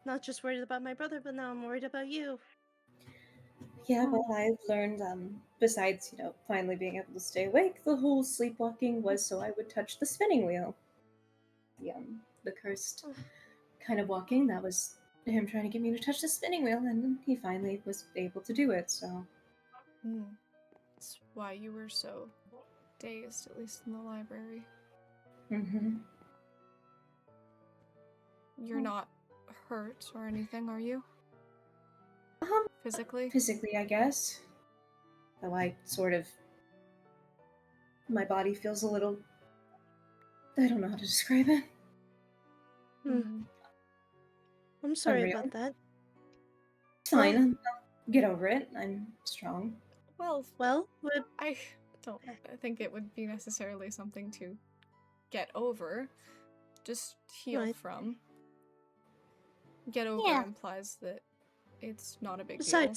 not just worried about my brother, but now I'm worried about you. Yeah, well, I've learned, besides, finally being able to stay awake, the whole sleepwalking was so I would touch the spinning wheel. The cursed kind of walking, that was him trying to get me to touch the spinning wheel, and he finally was able to do it, so. That's why you were so dazed, at least in the library. Mm-hmm. You're not hurt or anything, are you? Physically? Physically, I guess. Though I sort of. My body feels a little. I don't know how to describe it. I'm sorry about that. It's fine. I'll get over it. I'm strong. Well, but I don't think it would be necessarily something to get over. Just heal from. Get over implies that it's not a big deal.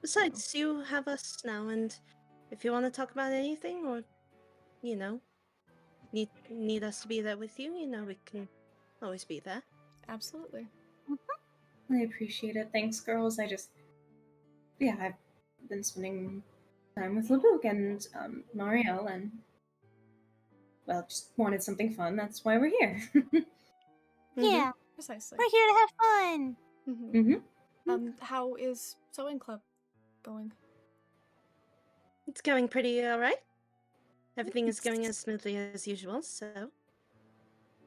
Besides, you have us now, and if you want to talk about anything, or need us to be there with you, we can always be there. Absolutely. I appreciate it. Thanks, girls. I've been spending time with Luke and Mariel, and well, just wanted something fun. That's why we're here. Yeah, precisely. We're here to have fun. How is sewing club going? It's going pretty alright. Everything is going as smoothly as usual, so.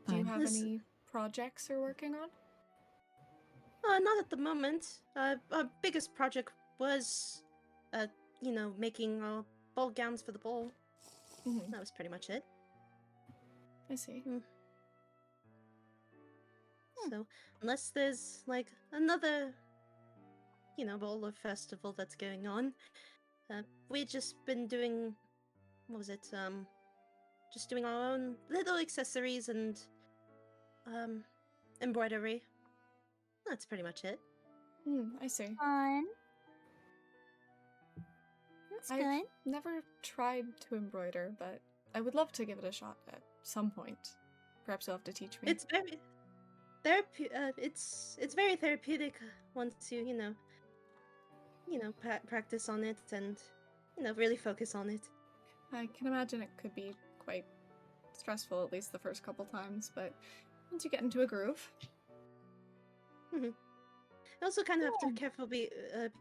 Do you have any projects you're working on? Not at the moment. Our biggest project was, making ball gowns for the ball. That was pretty much it. I see. So, unless there's, another, ball or festival that's going on, we've just been doing, just doing our own little accessories and, embroidery. That's pretty much it. I see. Fun. That's I've good. never tried to embroider, but I would love to give it a shot at some point. Perhaps you'll have to teach me. It's very it's very therapeutic once you practice on it and really focus on it. I can imagine it could be quite stressful, at least the first couple times, but once you get into a groove. You also kind of have to be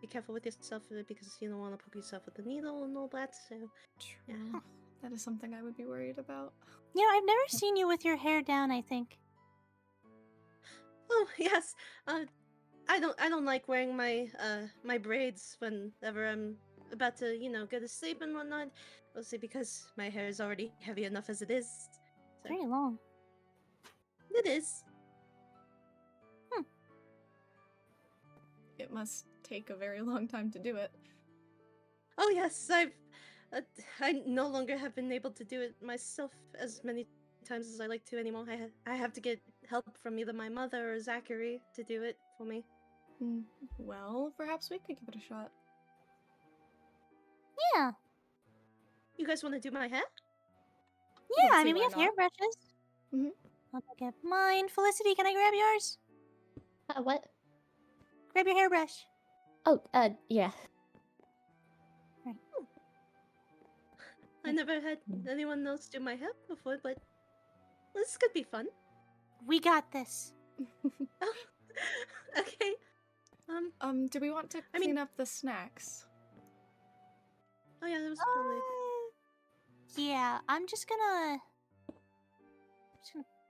careful with yourself because you don't want to poke yourself with the needle and all that. So, true. That is something I would be worried about. Yeah, I've never seen you with your hair down, I think. Oh yes, I don't like wearing my my braids whenever I'm about to go to sleep and whatnot. Mostly because my hair is already heavy enough as it is. So. Very long. It is. It must take a very long time to do it. Oh yes, I no longer have been able to do it myself as many times as I like to anymore. I have to get help from either my mother or Zachary to do it for me. Well, perhaps we could give it a shot. Yeah. You guys want to do my hair? Yeah, I mean, we have hairbrushes. I'll get mine. Felicity, can I grab yours? What? Grab your hairbrush. Oh, yeah. Right. I never had anyone else do my hair before, but this could be fun. We got this. Okay. Do we want to clean up the snacks? Oh yeah, that was probably. Yeah, I'm just gonna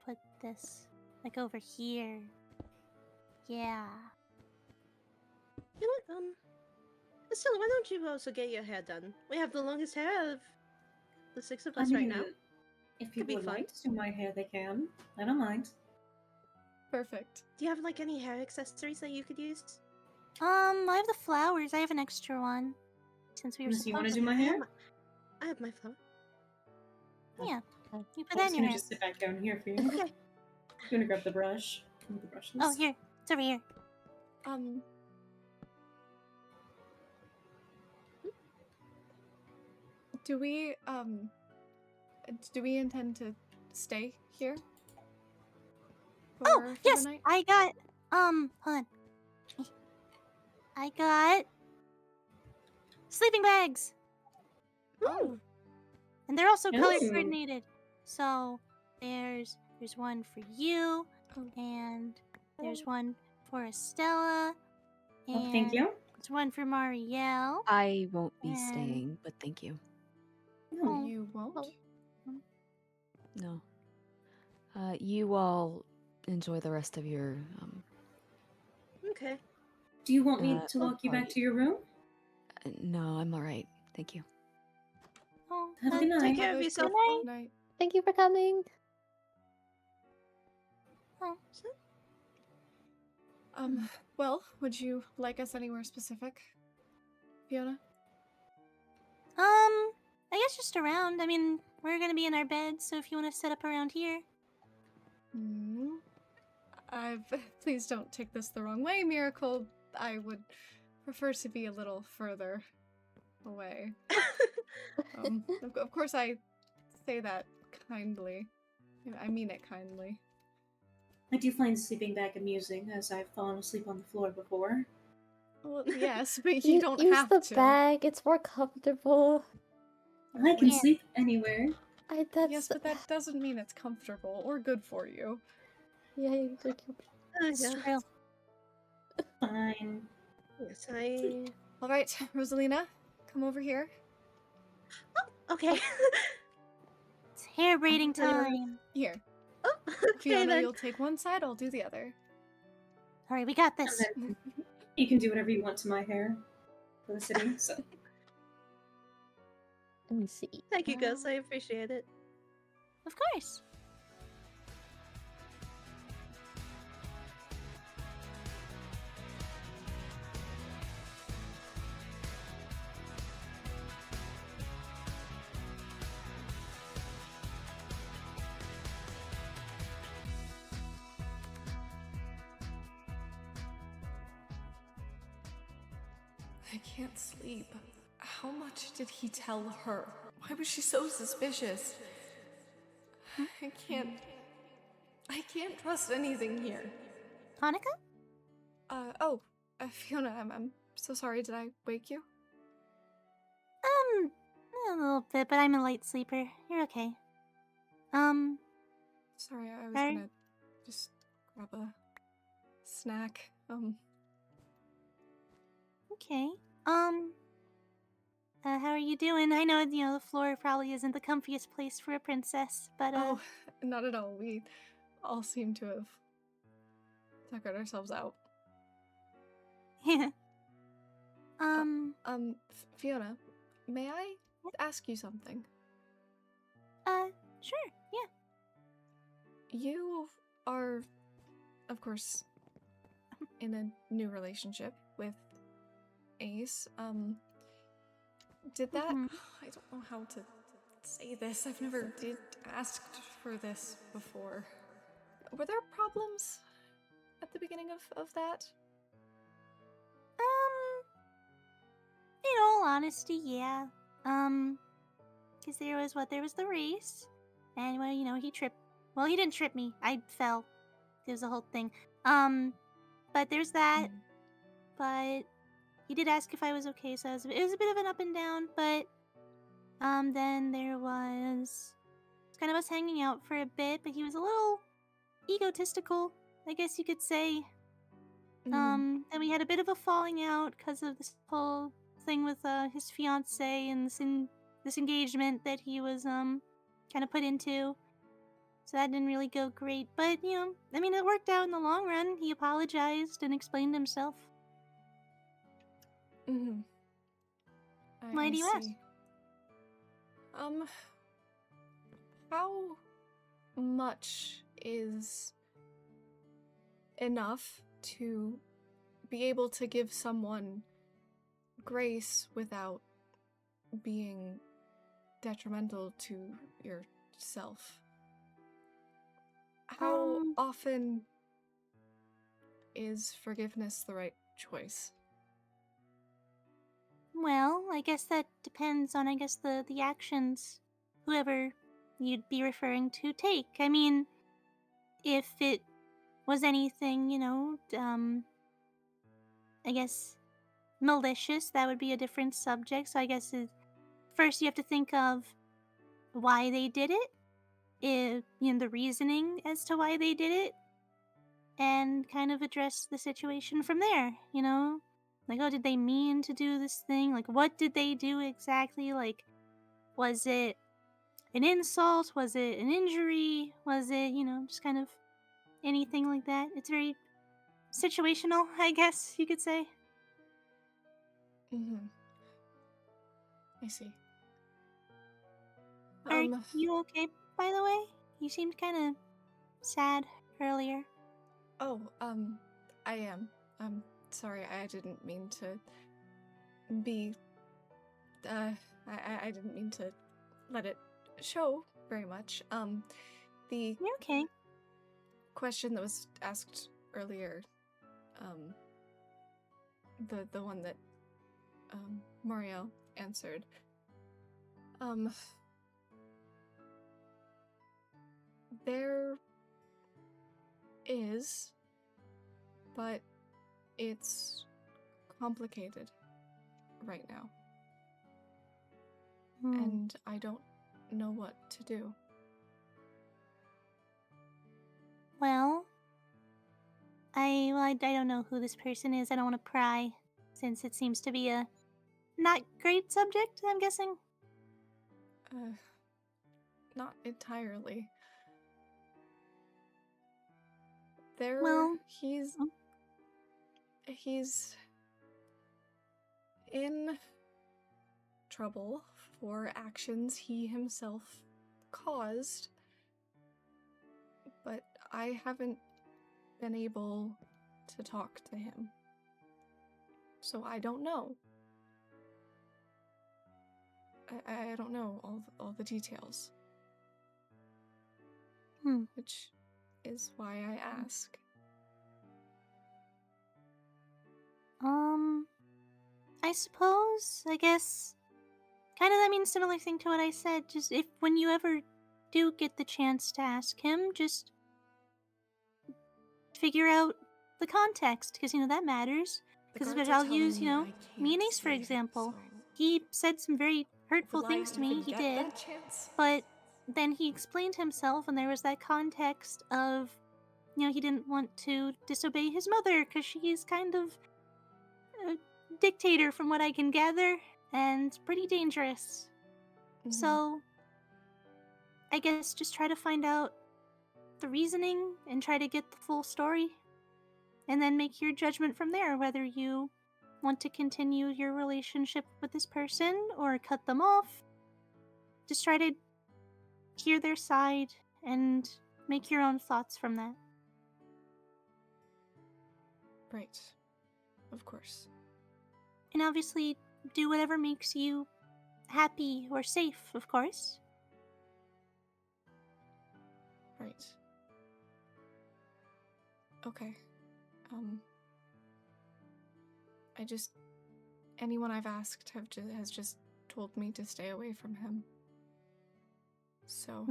put this over here. Yeah. You know what, Still, why don't you also get your hair done? We have the longest hair out of the 6 of I us right mean, now. if Could people be would fun. like to do my hair, they can. I don't mind. Perfect. Do you have like any hair accessories that you could use? I have the flowers. I have an extra one. Since we were Unless you want to supposed do my hair? I have my flower. Yeah. I You put was that in your gonna hair. just sit back down here for you. Okay. I'm gonna grab the brush. One of the brushes. Oh, here. It's over here. Do we intend to stay here? Oh, For yes! the night? I got, hold on. I got sleeping bags! Oh. And they're also color Ooh. coordinated. So, there's one for you, Oh. and there's one for Estella, and Oh, thank you. there's one for Marielle. I won't be And- staying, but thank you. Oh, You won't? No. You all enjoy the rest of your Okay. do you want me to well, walk you back party. to your room? No, I'm all right. Thank you. Oh, Have a good night. Take care of yourself. Good night. Thank you for coming. Well, would you like us anywhere specific, Fiona? I guess just around. I mean, we're gonna be in our beds, so if you want to set up around here. Please don't take this the wrong way, Miracle. I would prefer to be a little further away. Of course, I say that kindly. I mean it kindly. I do find sleeping bag amusing, as I've fallen asleep on the floor before. Well, yes, but you don't use have the to. bag. It's more comfortable. I can Yeah. sleep anywhere. Yes, but that doesn't mean it's comfortable or good for you. Yeah, like It's true. Fine. Yes, All right, Rosalina, come over here. Okay. It's hair braiding Ready when- time. Here, Oh, okay Fiona, then. you'll take one side, I'll do the other. All right, we got this. And then you can do whatever you want to my hair for the city. So let me see. Thank you, girls. I appreciate it. Of course. I can't sleep. How much did he tell her? Why was she so suspicious? I can't trust anything here. Annika? Fiona, I'm so sorry. Did I wake you? A little bit, but I'm a light sleeper. You're okay. Sorry, I was Sorry? gonna just grab a snack. Okay. How are you doing? I know, the floor probably isn't the comfiest place for a princess, but, Oh, not at all. We all seem to have tuckered ourselves out. Fiona, may I ask you something? Sure, yeah. You are, of course, in a new relationship with Ace. Did that... Mhm. I don't know how to say this. I've never asked for this before. Were there problems at the beginning of that? In all honesty, yeah. Because there was the race, and well, he tripped. Well, he didn't trip me. I fell. It was a whole thing. But there's that. But he did ask if I was okay, so it was a bit of an up and down. But then there was kind of us hanging out for a bit, but he was a little egotistical, I guess you could say. And we had a bit of a falling out because of this whole thing with his fiance and this engagement that he was kind of put into. So that didn't really go great. But, I mean, it worked out in the long run. He apologized and explained himself. Mm-hmm. Why do you ask? How much is enough to be able to give someone grace without being detrimental to yourself? How often is forgiveness the right choice? Well, I guess that depends on, the actions whoever you'd be referring to take. I mean, if it was anything, I guess malicious, that would be a different subject. So I guess first you have to think of why they did it, the reasoning as to why they did it, and kind of address the situation from there, Like, oh, did they mean to do this thing? Like, what did they do exactly? Like, was it an insult? Was it an injury? Was it, just kind of anything like that? It's very situational, I guess you could say. Mm-hmm. I see. Are you okay, by the way? You seemed kind of sad earlier. Oh, I am. I'm sorry, I didn't mean to be, I didn't mean to let it show very much. The You're okay. question that was asked earlier, the one that, Muriel answered, there is, but it's complicated right now. And I don't know what to do. Well, I don't know who this person is. I don't want to pry, since it seems to be a not great subject, I'm guessing. Not entirely. He's in trouble for actions he himself caused, but I haven't been able to talk to him. So I don't know. I don't know all the details. Which is why I ask. I suppose, I guess, kind of, similar thing to what I said. Just when you ever do get the chance to ask him, just figure out the context, because, that matters. Because I'll use, me and Ace, for example. He said some very hurtful things to me, he did, but then he explained himself, and there was that context of, he didn't want to disobey his mother, because she's kind of a dictator from what I can gather, and pretty dangerous. So, I guess just try to find out the reasoning and try to get the full story, and then make your judgment from there, whether you want to continue your relationship with this person or cut them off. Just try to hear their side and make your own thoughts from that. Right. Of course. And obviously, do whatever makes you happy or safe, of course. Right. Okay. Anyone I've asked has just told me to stay away from him. So,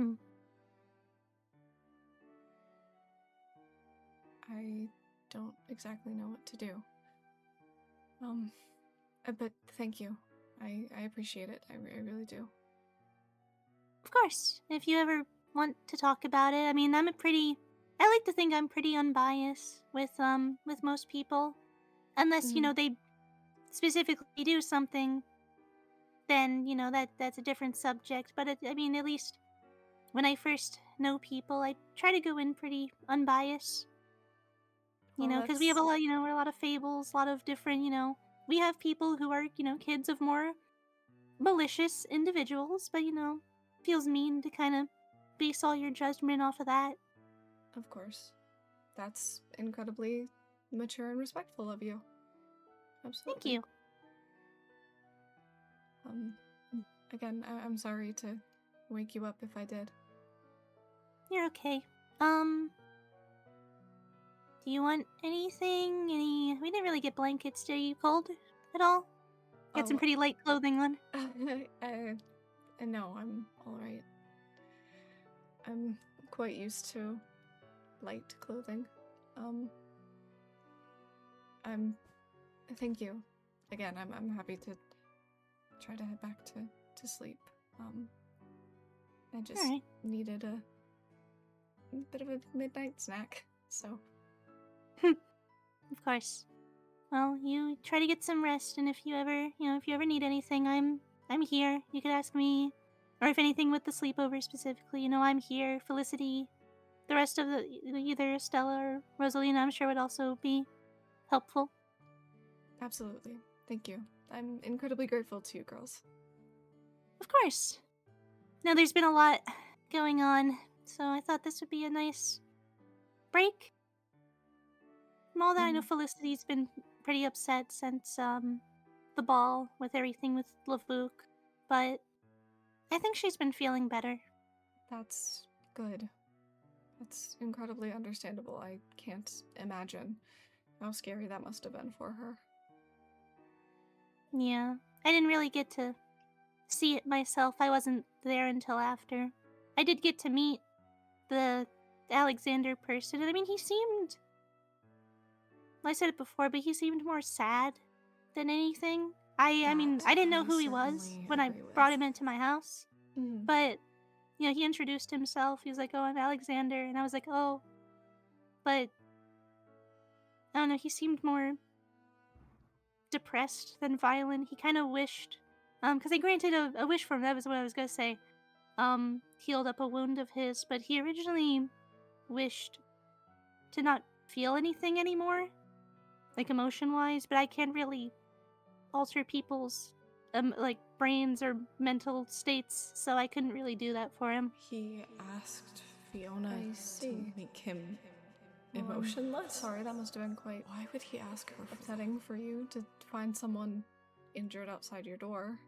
I don't exactly know what to do. But thank you. I appreciate it. I really do. Of course. If you ever want to talk about it, I like to think I'm pretty unbiased with most people. Unless, they specifically do something, then, that's a different subject. But, at least when I first know people. I try to go in pretty unbiased. You Well, know, because we have a that's- lot, we're a lot of fables, a lot of different, we have people who are, kids of more malicious individuals, but, feels mean to kind of base all your judgment off of that. Of course. That's incredibly mature and respectful of you. Absolutely. Thank you. Again, I'm sorry to wake you up if I did. You're okay. Do you want anything? We didn't really get blankets. Are you cold at all? Got some Oh, pretty light clothing on. No, I'm alright. I'm quite used to light clothing. Thank you. Again, I'm happy to try to head back to sleep. I just Alright. needed a bit of a midnight snack, so. Of course. Well, you try to get some rest, and if you ever need anything, I'm here. You could ask me, or if anything with the sleepover specifically, I'm here. Felicity, the rest of the either Stella or Rosalina, I'm sure would also be helpful. Absolutely. Thank you. I'm incredibly grateful to you girls. Of course. Now, there's been a lot going on, so I thought this would be a nice break from all that. I know Felicity's been pretty upset since the ball with everything with Lavuk, but I think she's been feeling better. That's good. That's incredibly understandable. I can't imagine how scary that must have been for her. Yeah, I didn't really get to see it myself. I wasn't there until after. I did get to meet the Alexander person, and I mean, he seemed... I said it before, but he seemed more sad than anything. I mean, I didn't know who he was when I brought him into my house, but, he introduced himself. He was like, oh, I'm Alexander, and I was like, oh, but, I don't know, he seemed more depressed than violent. He kind of wished, because I granted a wish for him, that was what I was going to say, healed up a wound of his, but he originally wished to not feel anything anymore, like emotion-wise, but I can't really alter people's, like, brains or mental states, so I couldn't really do that for him. He asked Fiona to make him Well, emotionless? Sorry, that must have been quite Why would he ask her for upsetting for you to find someone injured outside your door.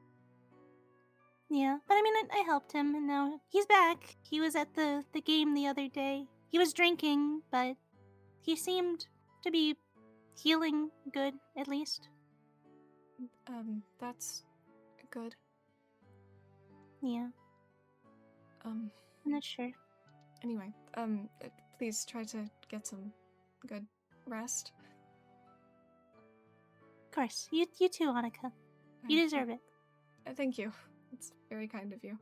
Yeah, but I mean, I helped him, and now he's back. He was at the game the other day. He was drinking, but he seemed to be healing good, at least. That's good. Yeah. I'm not sure. Anyway, please try to get some good rest. Of course. You too, Annika. You deserve it. Thank you. It's very kind of you.